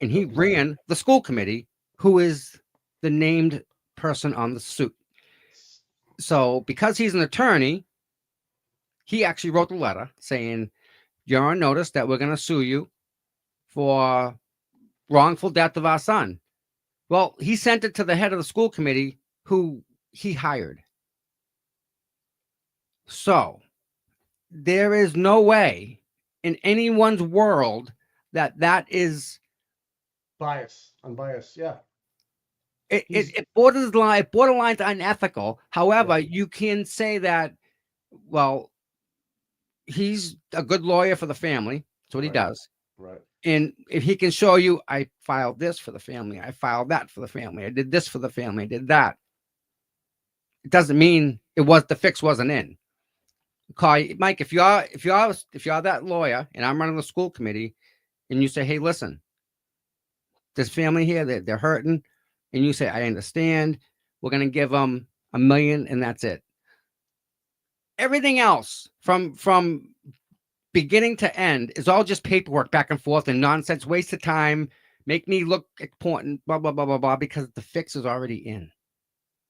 and he ran the school committee, who is the named person on the suit. So because he's an attorney, he actually wrote the letter saying, you're on notice that we're going to sue you for wrongful death of our son. Well, he sent it to the head of the school committee, who he hired. So there is no way in anyone's world that is Unbiased. Yeah. it borderlines unethical. However, you can say that, well, he's a good lawyer for the family. That's what he does. Right. And if he can show you, I filed this for the family, I filed that for the family, I did this for the family, I did that. It doesn't mean the fix wasn't in. Call Mike, if you're that lawyer and I'm running the school committee, and you say, hey, listen, this family here, they're hurting, and you say, I understand, we're going to give them $1 million, and that's it. Everything else from beginning to end is all just paperwork back and forth and nonsense, waste of time, make me look important, blah, blah, blah, blah, blah, because the fix is already in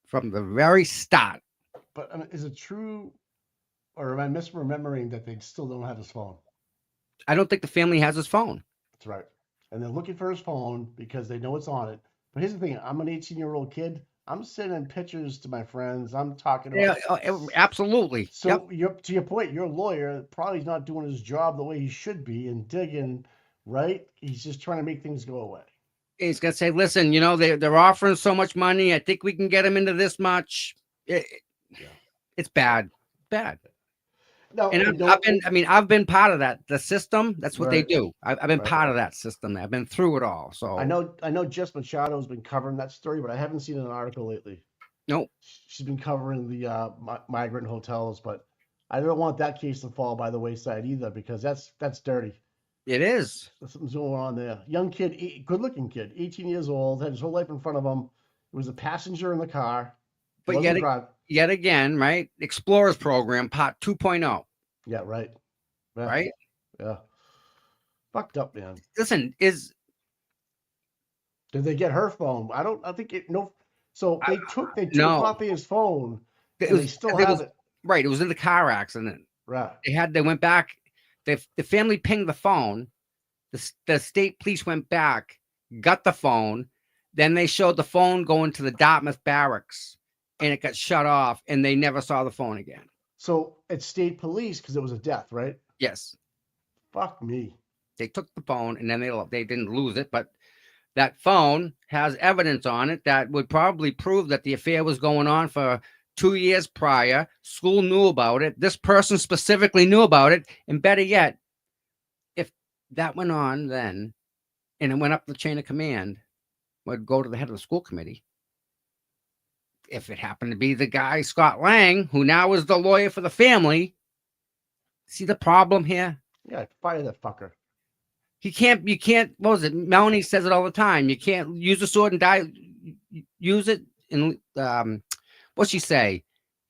from the very start. But I mean, is it true, or am I misremembering that they still don't have his phone? I don't think the family has his phone. That's right. And they're looking for his phone because they know it's on it. But here's the thing. I'm an 18-year-old kid. I'm sending pictures to my friends. I'm talking about. Yeah, absolutely. So to your point, your lawyer probably not doing his job the way he should be and digging, right? He's just trying to make things go away. He's gonna say, listen, they're offering so much money. I think we can get them into this much. It's bad. No, And I've been part of that. The system, that's what they do. I've been part of that system. I've been through it all. So I know Jess Machado's been covering that story, but I haven't seen an article lately. Nope. She's been covering the migrant hotels, but I don't want that case to fall by the wayside either, because that's dirty. It is. Something's going on there. Young kid, good-looking kid, 18 years old, had his whole life in front of him. He was a passenger in the car. But yet again, right? Explorers Program, Part 2.0. Yeah, right. Yeah. Right? Yeah. Fucked up, man. Listen, did they get her phone? I think it. No. So they took Papia's phone. They still have it. Right. It was in the car accident. Right. They went back. The family pinged the phone. The state police went back, got the phone. Then they showed the phone going to the Dartmouth barracks, and it got shut off, and they never saw the phone again. So it's state police because it was a death, right? Yes. Fuck me. They took the phone, and then they didn't lose it, but that phone has evidence on it that would probably prove that the affair was going on for 2 years prior. School knew about it. This person specifically knew about it. And better yet, if that went on then, and it went up the chain of command, would go to the head of the school committee. If it happened to be the guy, Scott Lang, who now is the lawyer for the family, see the problem here? Yeah, fire that fucker. You can't, what was it? Melanie says it all the time. You can't use a sword and die. Use it. And what's she say?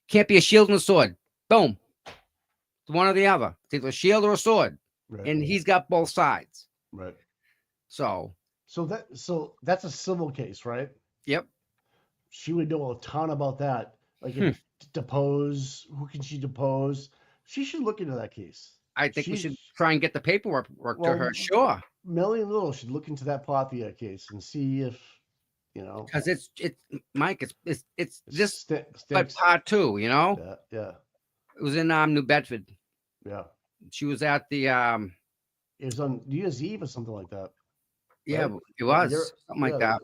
Can't be a shield and a sword. Boom. It's one or the other. It's either a shield or a sword. Right. And he's got both sides. Right. So So that's a civil case, right? Yep. She would know a ton about that. Like, Hmm. depose. Who can she depose? She should look into that case. I think we She's should try and get the paperwork to her. well, Sure. Melanie Little should look into that Parthia case and see if Because it's Mike, it's this but stinks. part two, Yeah, it was in New Bedford. yeah. She was at the It was on New Year's Eve or something like that. yeah, Right? it Like a was year, something like that.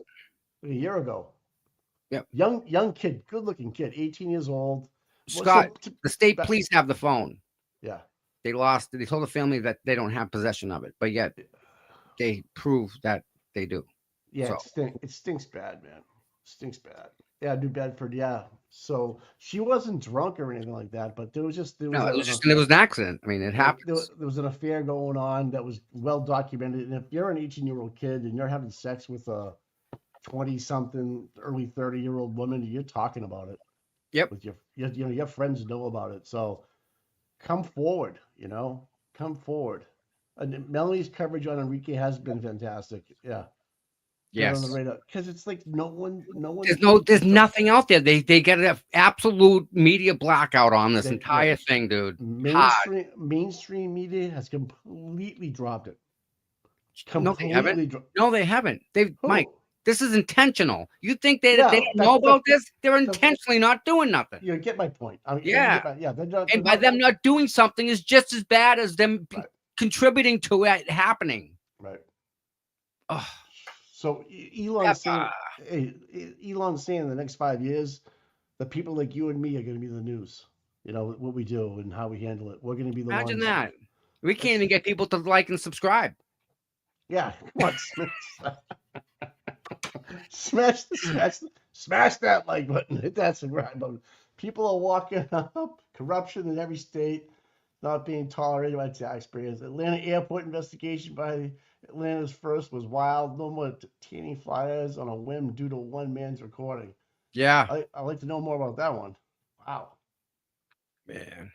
like a year ago. Yep. Young kid, good looking kid, 18 years old. Scott, So, the state that- police have the phone. yeah. They lost. They told the family that they don't have possession of it, but yet they prove that they do. Yeah, So- it stinks bad, man. Stinks bad. Yeah, New Bedford, yeah. So she wasn't drunk or anything like that, but there was No, it was an accident. I mean, it happens. there was an affair going on that was well documented. And if you're an 18-year-old kid and you're having sex with a 20-something, early 30-year-old woman, you're talking about it. Yep. With your friends know about it. So come forward, come forward. And Melanie's coverage on Enrique has been fantastic. Yeah. Yes. On the radar, because it's like no one. There's nothing out there. They get an absolute media blackout on this They- entire yeah. thing, dude. Mainstream media has completely dropped it. No, they haven't. No, they haven't. Mike, Who? this is intentional. You think they Yeah, don't know about this? They're intentionally not doing nothing. You get my point. I mean, Yeah. yeah. And by them not doing something is just as bad as them Right. contributing to it happening. Right. Oh, So Elon's saying in the next 5 years, the people like you and me are going to be the news. What we do and how we handle it. We're going to be the imagine ones. that. We can't even get people to like and subscribe. Yeah. What? Smash that like button. Hit that subscribe button. People are walking up. Corruption in every state, not being tolerated by taxpayers. Atlanta airport investigation by Atlanta's first was wild. No more detaining flyers on a whim due to one man's recording. Yeah. I'd like to know more about that one. Wow. Man.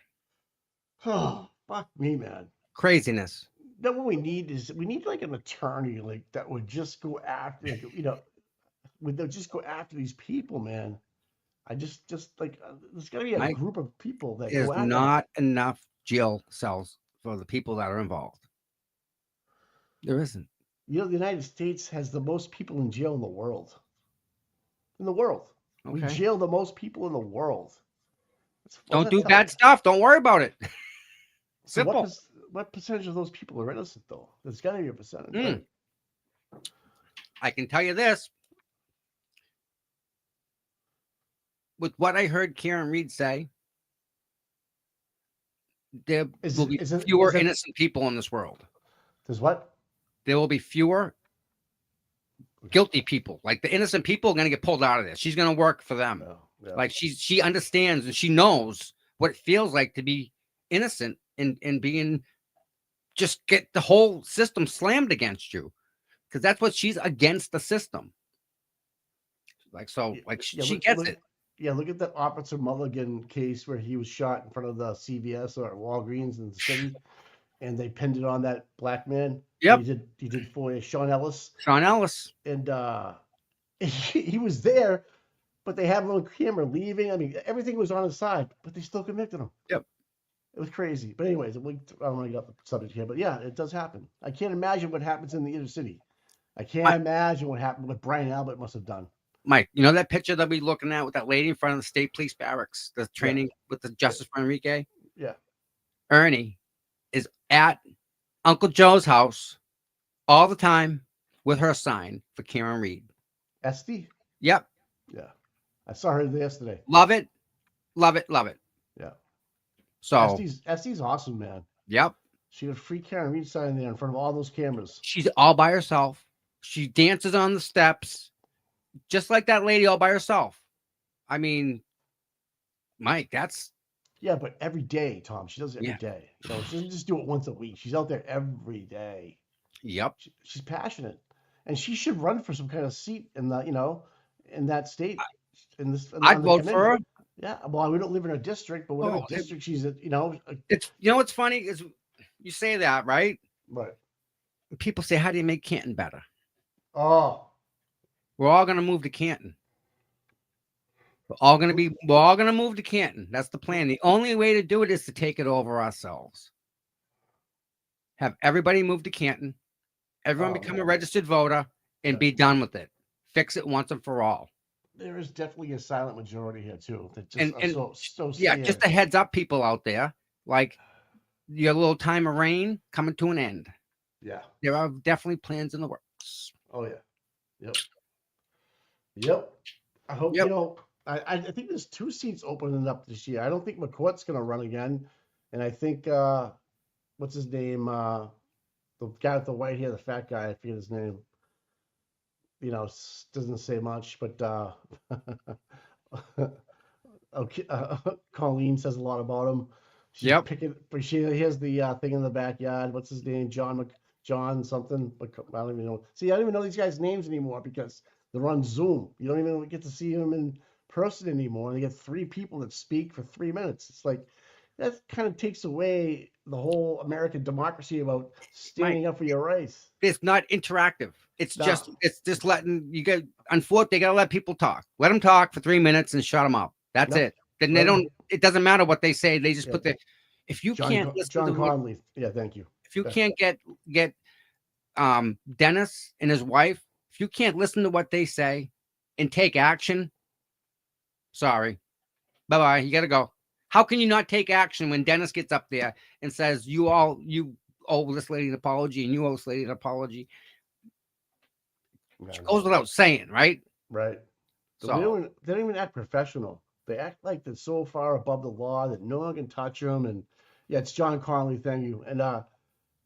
Oh, fuck me, man. Craziness. Then what we need like an attorney like that would just go after they'll just go after these people, man. I just like there's gotta be a group of people that There's go after not enough jail cells for the people that are involved. There isn't. the United States has the most people in jail in the world. We Okay. jail the most people in the world. Don't do bad stuff. Don't worry about it. So Simple. what percentage of those people are innocent, though? There's got to be a percentage. Mm. Right? I can tell you this. With what I heard Karen Reed say, there will be fewer innocent people in this world. There's what? There will be fewer guilty people. Like the innocent people are going to get pulled out of this. She's going to work for them. Yeah. Like she understands and she knows what it feels like to be innocent and being just get the whole system slammed against you, because that's what she's against the system. Like so, like she gets it. Yeah, look at that Officer Mulligan case where he was shot in front of the CVS or Walgreens in the city, and they pinned it on that black man. Yep. He did for Sean Ellis. Sean Ellis. And he was there, but they had him on camera leaving. I mean, everything was on his side, but they still convicted him. Yep. It was crazy. But anyways, I don't want to get off the subject here, but yeah, it does happen. I can't imagine what happens in the inner city. I can't imagine what Brian Albert must have done. Mike, you know that picture that we're looking at with that lady in front of the state police barracks, the training with the Justice for Enrique? Yeah. Ernie is at Uncle Joe's house all the time with her sign for Karen Reed. Esty? Yep. Yeah. I saw her yesterday. Love it. Love it. Love it. Yeah. So Esty's awesome, man. Yep. She had a free Karen Reed sign there in front of all those cameras. She's all by herself. She dances on the steps, just like that lady all by herself. I mean, Mike, that's... Yeah, but every day, Tom. She does it every day. She doesn't just do it once a week. She's out there every day. Yep. She's passionate. And she should run for some kind of seat in the, in that state. I'd vote for her. Yeah. Well, we don't live in her district, but whatever district she's at, It's, what's funny is you say that, right? Right. People say, how do you make Canton better? Oh, We're all gonna move to Canton. We're all gonna move to Canton. That's the plan. The only way to do it is to take it over ourselves. Have everybody move to Canton. Everyone Oh, become man. a registered voter and Yeah. be done with it. Fix it once and for all. There is definitely a silent majority here too that just And are and so yeah, scared. just a heads up, people out there. Like your little time of reign coming to an end. Yeah. There are definitely plans in the works. Oh yeah. Yep. Yep. I hope Yep. you know. I think there's 2 seats opening up this year. I don't think McCourt's gonna run again, and I think what's his name? The guy with the white hair, the fat guy. I forget his name. You know, doesn't say much, but okay, Colleen says a lot about him. She's Yep. picking, but she has the thing in the backyard. What's his name? John something. I don't even know. See, I don't even know these guys' names anymore because they're on Zoom. You don't even get to see them in person anymore. And they get 3 people that speak for 3 minutes. It's like that kind of takes away the whole American democracy about standing up for your rights. It's not interactive. It's No. just letting you get. Unfortunately, they gotta let people talk. Let them talk for 3 minutes and shut them up. That's Yep. it. Then they Let 'em- don't. It doesn't matter what they say. They just Yeah. put the. If you can't listen John to what, Conley. Yeah, thank you. if you Yeah. can't get Dennis and his wife, if you can't listen to what they say and take action, sorry, bye bye. You gotta go. How can you not take action when Dennis gets up there and says you owe this lady an apology and you owe this lady an apology? Yeah, I It know. goes without saying, right? Right. So They don't even act professional. They act like they're so far above the law that no one can touch them. And yeah, it's John Conley. Thank you. And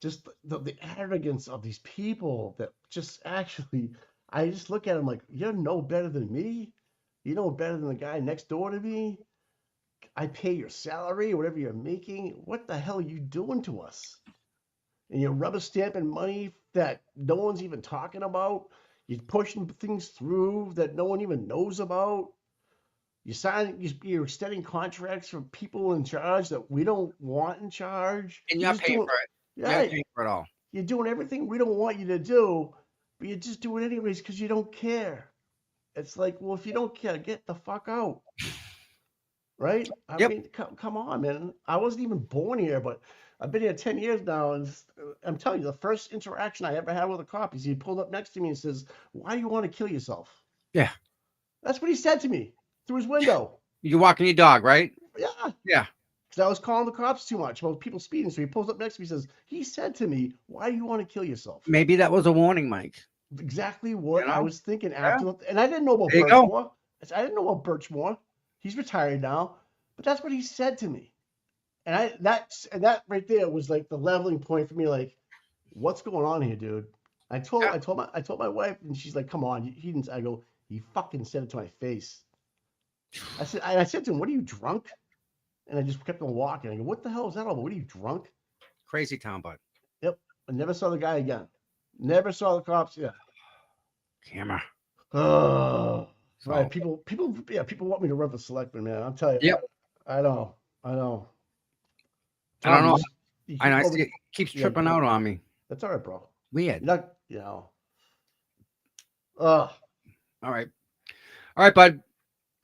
just the arrogance of these people that just actually, I just look at them like, you're no better than me. You know better than the guy next door to me. I pay your salary, whatever you're making. What the hell are you doing to us? And you're rubber stamping money that no one's even talking about. You're pushing things through that no one even knows about. You're extending contracts for people in charge that we don't want in charge. and You're you're just paying doing, for it. yeah, You're paying for it all. you're doing everything we don't want you to do, but you just do it anyways because you don't care. It's like, well, if you don't care, get the fuck out. Right? I Yep. mean, come on, man. I wasn't even born here, but I've been here 10 years now. And I'm telling you, the first interaction I ever had with a cop is he pulled up next to me and says, "Why do you want to kill yourself?" Yeah. That's what he said to me through his window. You're walking your dog, right? Yeah. Yeah. Because I was calling the cops too much about people speeding. So he pulls up next to me and says, he said to me, "Why do you want to kill yourself?" Maybe that was a warning, Mike. Exactly what You I know? was thinking after. And I didn't know about There you go. Birchmore. I didn't know about Birchmore. He's retired now. But that's what he said to me. And that right there was like the leveling point for me. Like, what's going on here, dude? I told my wife, and she's like, "Come on, he didn't." I go, "He fucking said it to my face." I said to him, "What are you, drunk?" And I just kept on walking. I go, "What the hell is that all about? What are you, drunk?" Crazy town, bud. Yep. I never saw the guy again. Never saw the cops. Yeah. Camera. Oh, right. So, People want me to run for selectman, man. I'm telling you. Yep. I know. I don't Tom, know. you And I keep see it keeps yeah. tripping out on me. That's all right, bro. Weird. You're not, you know. Ugh. All right, bud.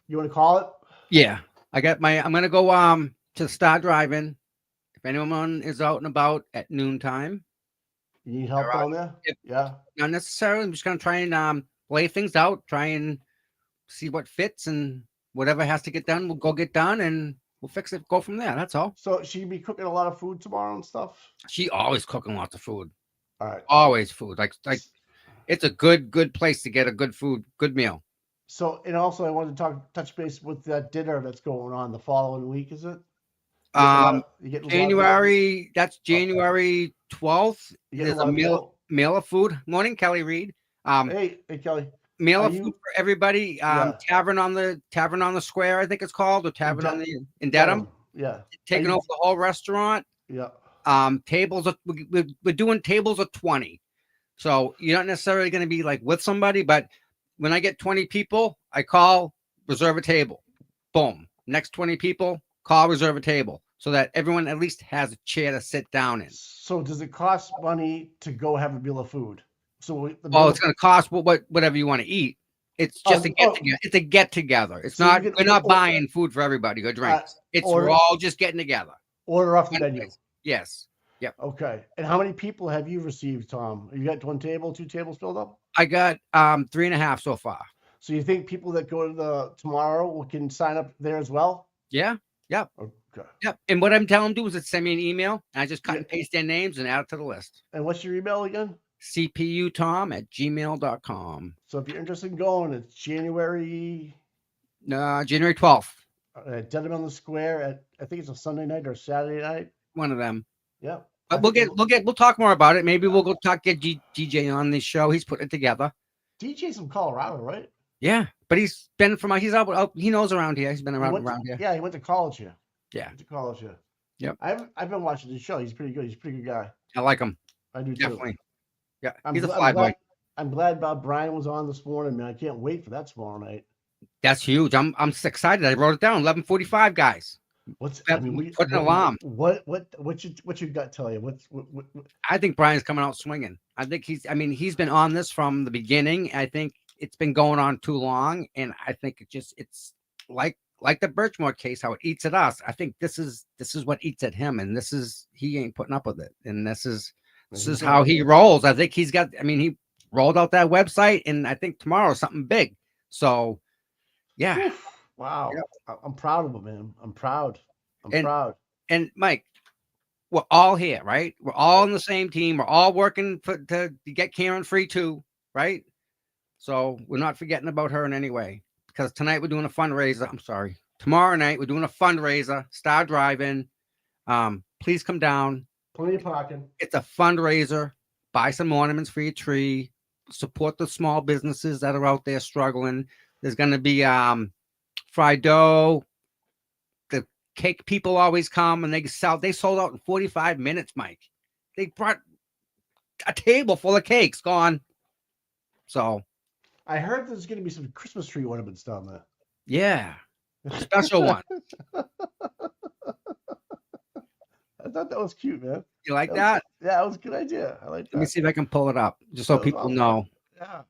You want to call it? Yeah. I'm gonna go to start driving. If anyone is out and about at noontime, You need help All right. down there? Yep. Yeah. not necessarily. I'm just gonna try and lay things out, try and see what fits, and whatever has to get done, we'll go get done, and we'll fix it. Go from there. That's all. So she be cooking a lot of food tomorrow and stuff? She always cooking lots of food. All right. Always food. Like it's a good place to get a good meal. So, and also I wanted to touch base with that dinner that's going on the following week, is it? You getting a lot of- January. That's January 12th. you getting There's a meal of food. Morning, Kelly Reed. Hey, Kelly. Meal Are of you- food for everybody. Yeah. Tavern on the Square, I think it's called, or Tavern on the in Dedham. Yeah. Taking you- over the whole restaurant. Yeah. Tables are we're doing tables of 20. So you're not necessarily going to be like with somebody, but when I get 20 people, I call, reserve a table. Boom. Next 20 people, call, reserve a table, so that everyone at least has a chair to sit down in. So does it cost money to go have a meal of food? So Well, it's going to cost whatever you want to eat. It's just a get together. It's a get together. It's So not. you can We're not order- buying food for everybody or drinks. We're order- all just getting together. order off the One menu. place. Yes. Yep. Okay. And how many people have you received, Tom? You got 1 table, 2 tables filled up? I got 3.5 so far. So you think people that go to the tomorrow can sign up there as well? Yeah. Yep. Okay. Yep. And what I'm telling them to do is send me an email, and I just cut Yeah. and paste their names and add it to the list. And what's your email again? cputom@gmail.com. So if you're interested in going, it's January January 12th. at Dedham on the Square at, I think it's a Sunday night or Saturday night. One of them. Yep. But we'll talk more about it. Maybe we'll go get DJ on the show. He's putting it together. DJ's from Colorado, right? Yeah, but he's been from he knows around here. He's been around here. Yeah, he went to college here. Yeah. Went to college here. Yep. I've been watching his show. He's pretty good. He's a pretty good guy. I like him. I do Definitely. too. Yeah, I'm he's a gl- fly boy. I'm glad Bob Bryan was on this morning, man. I can't wait for that tomorrow night. That's huge. I'm excited. I wrote it down. 11:45, guys. What's Put an alarm. What's your gut tell you? What I think Brian's coming out swinging. I think he's been on this from the beginning. I think it's been going on too long, and I think it's like the Birchmore case, how it eats at us. I think this is what eats at him, and he ain't putting up with it, and this is how he rolls. I think he rolled out that website, and I think tomorrow is something big. So, yeah. Wow. Yep. I'm proud of him, man. I'm proud. I'm proud. And Mike, we're all here, right? We're all on the same team. We're all working to get Karen free too, right? So we're not forgetting about her in any way, because tonight we're doing a fundraiser. I'm sorry. Tomorrow night we're doing a fundraiser. Star Drive-In. Please come down. Plenty of parking. It's a fundraiser. Buy some ornaments for your tree. Support the small businesses that are out there struggling. There's going to be fried dough. The cake people always come, and they sold out in 45 minutes, Mike. They brought a table full of cakes gone. So I heard there's going to be some Christmas tree ornaments down there. Yeah. Special one. I thought that was cute, man. You like that? Yeah, that was a good idea. I like that. Let me see if I can pull it up just so people awesome. know. Yeah.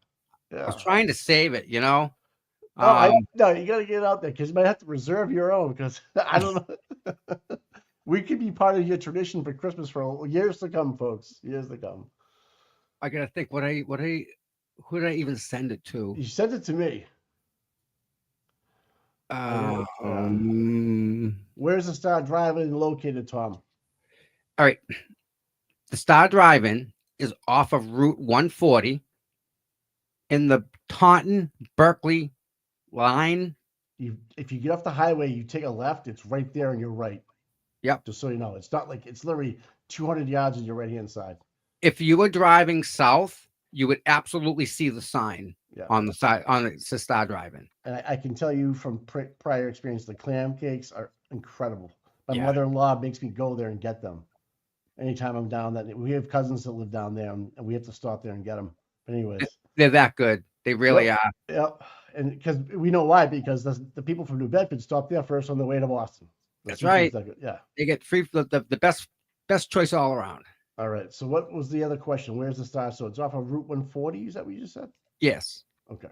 I was trying to save it, you know. No, no, you got to get it out there, because you might have to reserve your own, because I don't know. We could be part of your tradition for Christmas for years to come, folks. Years to come. I gotta think. Who did I even send it to? You sent it to me. Where's the Star Drive-In located, Tom? All right. The Star Drive-In is off of Route 140 in the Taunton Berkeley line. If you get off the highway, you take a left, it's right there on your right. Yep. Just so you know, it's not like it's literally 200 yards on your right-hand side. If you were driving south, you would absolutely see the sign on the side on the Star Drive-In. And I can tell you from prior experience, the clam cakes are incredible. My mother-in-law makes me go there and get them anytime I'm down. That we have cousins that live down there, and we have to stop there and get them. But anyways, they're that good. They really are. Yep. And because we know why, because the people from New Bedford stop there first on the way to Boston. That's right. Yeah. They get free the best choice all around. All right. So what was the other question? Where's the Star? So it's off of Route 140. Is that what you just said? Yes. Okay.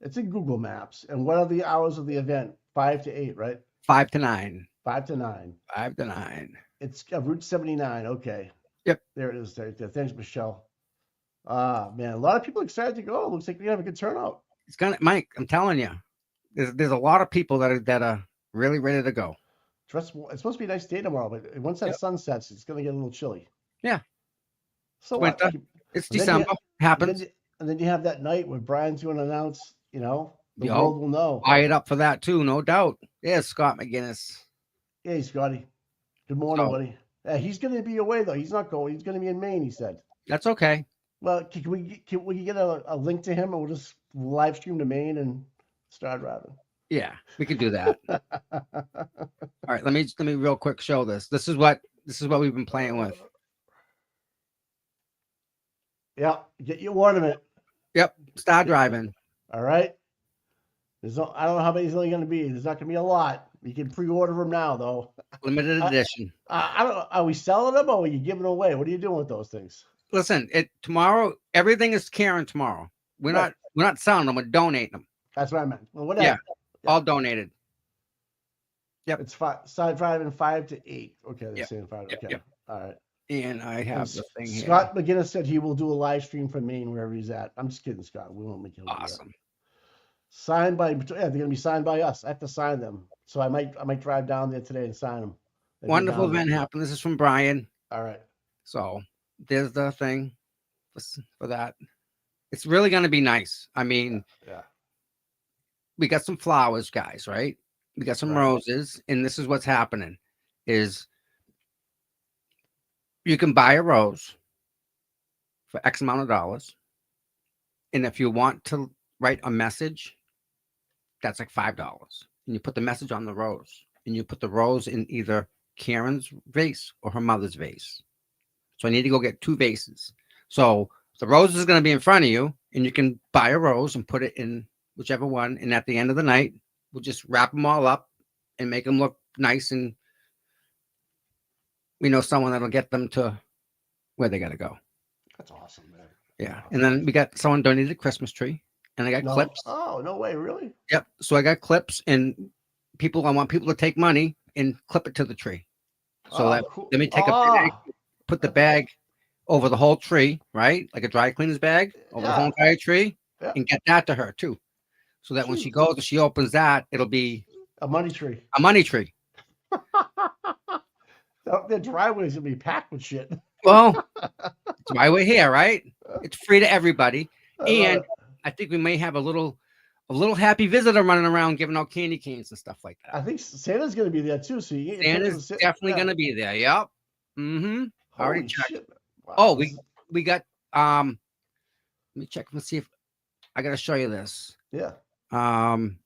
It's in Google Maps. And what are the hours of the event? 5 to 8, right? 5 to 9. 5 to 9. 5 to 9. It's Route 79. Okay. Yep. There it is. There. Thanks, Michelle. Man, a lot of people excited to go. Looks like we have a good turnout. It's gonna, Mike. I'm telling you, there's a lot of people that are really ready to go. It's supposed to be a nice day tomorrow, but once that sun sets, it's gonna get a little chilly. Yeah. So winter. what? It's December. Happens. And then you have that night where Brian's going to announce. The world will know. Buy it up for that too, no doubt. Yeah, Scott McGinnis. Hey, Scotty. Good morning, buddy. He's going to be away though. He's not going. He's going to be in Maine. He said. That's okay. Well, can we get a link to him, and we'll just live stream to Maine and start driving? Yeah, we can do that. All right, let me real quick show this. This is what we've been playing with. Yeah, get your ornament. Yep, Star Drive-In. All right. I don't know how many it's only going to be. There's not going to be a lot. You can pre-order them now, though. Limited edition. I don't know. Are we selling them or are you giving them away? What are you doing with those things? listen, tomorrow, everything is Karen tomorrow. We're Right. not selling them, we're donating them. That's what I meant. Well, whatever. Yeah. All donated. Yep. It's driving 5 to 8. Okay, they're Yep. saying 5. Yep. Okay. Yep. All right. And I And have the thing here. Scott McGinnis said he will do a live stream from Maine wherever he's at. I'm just kidding, Scott. We won't make him do that. Awesome. Signed by, yeah, they're gonna be signed by us. I have to sign them, so I might drive down there today and sign them. Wonderful event happened. This is from Brian. All right. So there's the thing for that. It's really going to be nice. I mean, Yeah. we got some flowers, guys, right? We got some Right. roses, and this is what's happening is you can buy a rose for X amount of dollars. And if you want to write a message, that's like $5. And you put the message on the rose, and you put the rose in either Karen's vase or her mother's vase. So I need to go get 2 vases. So the rose is going to be in front of you, and you can buy a rose and put it in whichever one. And at the end of the night, we'll just wrap them all up and make them look nice. And we know someone that'll get them to where they got to go. That's awesome, man. Yeah. And then we got someone donated a Christmas tree, and I got No. clips. Oh, no way, really? Yep. So I got clips, and I want people to take money and clip it to the tree. So Oh, that cool. let me take a bag, Ah, put the bag over the whole tree, right? Like a dry cleaner's bag over the whole Yeah. entire tree, Yeah. and get that to her too. So that when she goes and she opens that, it'll be a money tree. a money tree. Their driveway's gonna be packed with shit. Well, that's why we're here, right? It's free to everybody. I love And it. I think we may have a little happy visitor running around giving out candy canes and stuff like that. I think Santa's gonna be there too. So you get your Santa's pictures of definitely yeah. going to be there. Yep. Mm-hmm. Already Holy checked. shit. Wow, Oh, this- we got let me check. Let's see if I got to show you this. yeah. Um,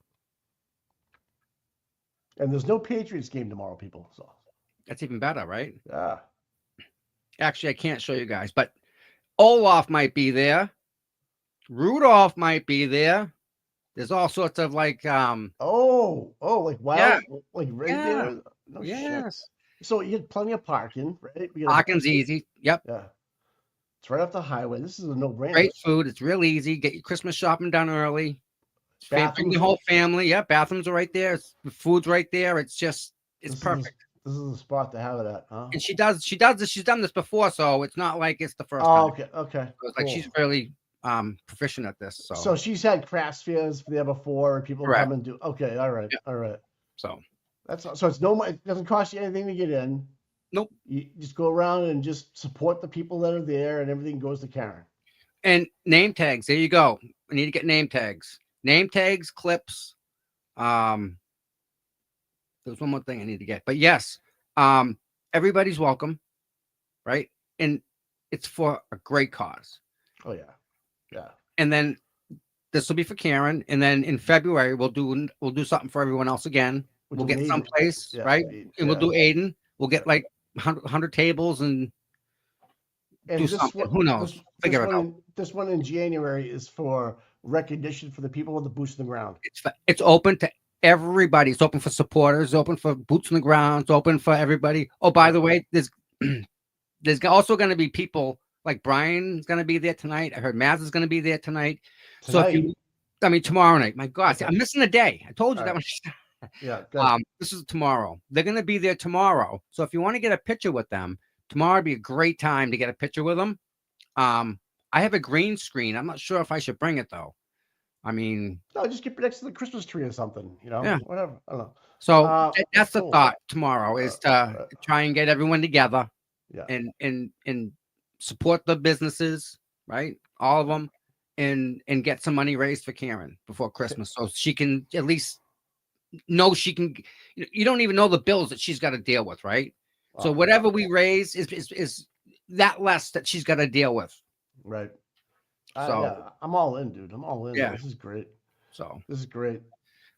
And there's no Patriots game tomorrow, people. So that's even better, right? yeah. Actually, I can't show you guys, but Olaf might be there. Rudolph might be there. There's all sorts of like Oh, like wild, like reindeer. No shit. yes. So you get plenty of parking, right? We got Parking's easy. Yep. Yeah. It's right off the highway. This is a no-brainer. Great food. It's real easy. Get your Christmas shopping done early. Bring Bathrooms- the whole family. Yeah, bathrooms are right there. The food's right there. It's This is- perfect. This is the spot to have it at, huh? And she does this. She's done this before, so it's not like it's the first Oh, time. okay. So it's like cool. she's really proficient at this. So she's had crafts fairs there before. People Correct. come and do. Okay, all right, Yeah. all right. So So it's no. It doesn't cost you anything to get in. Nope. You just go around and just support the people that are there, and everything goes to Karen. and name tags. There you go. I need to get name tags. Name tags, clips. There's one more thing I need to get. But yes, everybody's welcome, right? And it's for a great cause. Oh yeah, yeah. And then this will be for Karen. And then in February we'll do something for everyone else again. We'll do get Aiden. someplace, Yeah, right? Aiden, And we'll yeah. do Aiden. We'll get like 100 tables and And do this something. one- Who knows? Figure it out. This one in January is for recognition for the people with the boots in the ground. It's open to everybody. It's open for supporters. It's open for boots on the ground. It's open for everybody. Oh, by the way, there's also going to be people like Brian's going to be there tonight. I heard Maz is going to be there tonight. So if you, I mean, tomorrow night. My God, Okay. I'm missing a day. I told you All that right. one. Yeah. good. This is tomorrow. They're going to be there tomorrow. So if you want to get a picture with them, tomorrow would be a great time to get a picture with them. I have a green screen. I'm not sure if I should bring it though. I mean, No, just get next to the Christmas tree or something. Yeah. Whatever. I don't know. so cool. that's the thought tomorrow is to try and get everyone together Yeah. and support the businesses, right? All of them, and get some money raised for Karen before Christmas, so she can at least know she can. You don't even know the bills that she's got to deal with, right? So whatever we raise is that less that she's got to deal with. Right. So- Yeah, I'm all in, dude. I'm all in. Yeah. This is great. So This is great.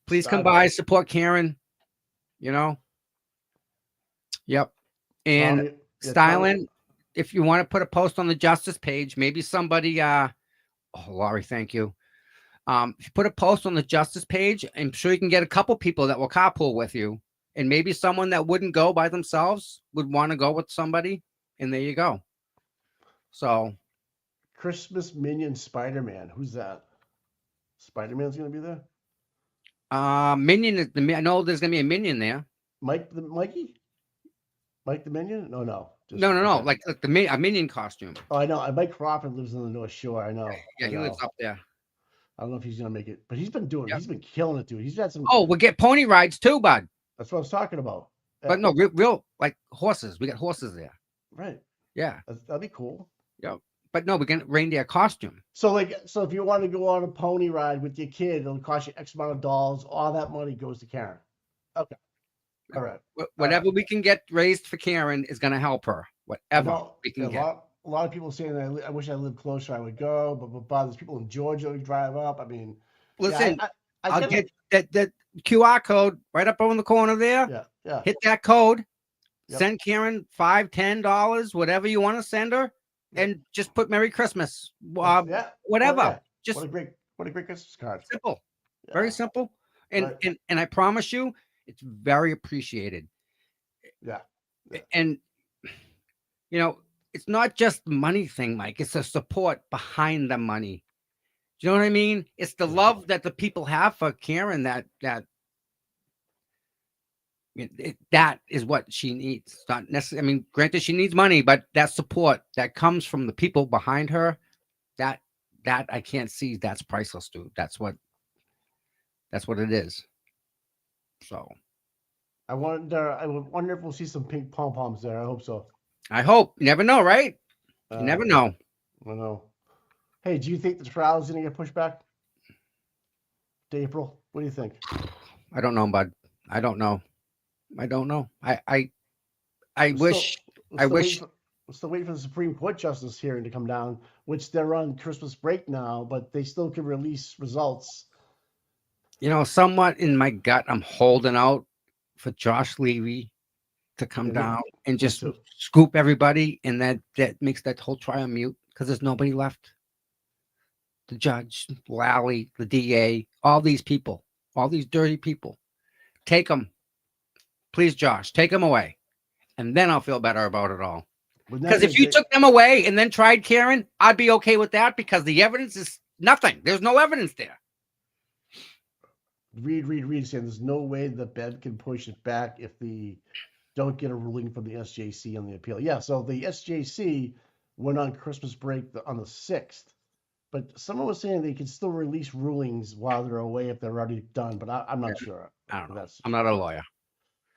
please come Start by, support Karen. Yep. And Tommy- yeah, styling, if you want to put a post on the justice page, maybe somebody Laurie, thank you. If you put a post on the justice page, I'm sure you can get a couple people that will carpool with you, and maybe someone that wouldn't go by themselves would want to go with somebody, and there you go. So Christmas Minion Spider-Man. Who's that? Spider-Man's gonna be there. Minion is I know there's gonna be a Minion there. Mikey? Mike the Minion? No. No, okay. like a Minion costume. Oh, I know. Mike Crawford lives on the North Shore. I know. Yeah, I he lives know. up there. I don't know if he's gonna make it, but he's been Yep. he's been killing it, dude. He's had some. Oh, we'll get pony rides too, bud. That's what I was talking about. But no, real like horses. We got horses there. Right. Yeah. That'd be cool. Yep. But no, we get reindeer costume. So if you want to go on a pony ride with your kid, it'll cost you X amount of dollars. All that money goes to Karen. Okay. All right. Whatever we can get raised for Karen is going to help her. Whatever we can get. A lot of people saying that I wish I lived closer, I would go, but there's people in Georgia who drive up. I mean, Listen, yeah, I'll get that QR code right up on the corner there. Yeah. Hit that code. Yep. Send Karen $5, $10, whatever you want to send her, and just put Merry Christmas. Whatever. Yeah. Just what a great Christmas card. simple. Yeah. Very simple. And I promise you, it's very appreciated. Yeah. And you know, it's not just the money thing, Mike. It's the support behind the money. Do you know what I mean? It's the love that the people have for Karen that is what she needs. It's not necessarily, I mean, granted, she needs money, but that support that comes from the people behind her, that I can't see. That's priceless, dude. That's what it is. So I wonder if we'll see some pink pom poms there. I hope so. I hope. You never know, right? You never know. I know. Hey, do you think the trial is going to get pushed back to April? What do you think? I don't know, bud. I don't know. I wish. We're still waiting for the Supreme Court justice hearing to come down, which they're on Christmas break now, but they still can release results. You know, somewhat in my gut, I'm holding out for Josh Levy to come down and just scoop everybody, and that makes that whole trial mute because there's nobody left. The judge, Lally, the DA, all these people, all these dirty people. Take them. Please, Josh, take them away. And then I'll feel better about it all. Because if you took them away and then tried Karen, I'd be okay with that because the evidence is nothing. There's no evidence there. Read, saying there's no way the Bev can push it back if they don't get a ruling from the SJC on the appeal. Yeah, so the SJC went on Christmas break on the 6th, but someone was saying they can still release rulings while they're away if they're already done, but I'm not sure. I don't know. I'm not a lawyer.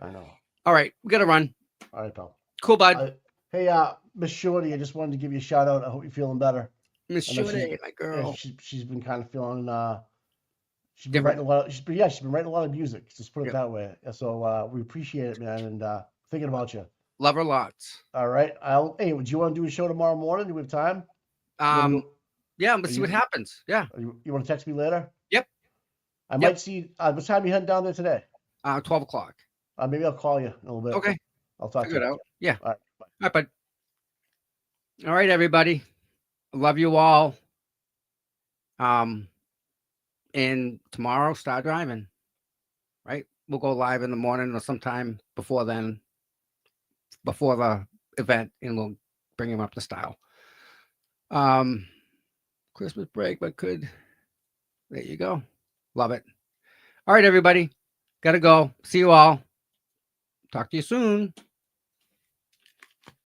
I know. All right, we got to run. All right, pal. Cool, bud. Hey, Miss Shorty, I just wanted to give you a shout out. I hope you're feeling better. Miss Shorty, my girl. Yeah, she's been kind of feeling she's been writing a lot. She's been writing a lot of music. Just put it that way. So we appreciate it, man, and thinking about you. Love her lots. All right. Hey, would you want to do a show tomorrow morning? Do we have time? Yeah, let's see what happens. Yeah. You want to text me later? Yep. I might see. What time are you heading down there today? 12 o'clock. Maybe I'll call you in a little bit. Okay. I'll talk to you. Out. Yeah. All right. Bye. All right, bud. All right, everybody. Love you all. And tomorrow, start driving. Right? We'll go live in the morning or sometime before then, before the event, and we'll bring him up to style. Christmas break, but there you go. Love it. All right, everybody. Gotta go. See you all. Talk to you soon.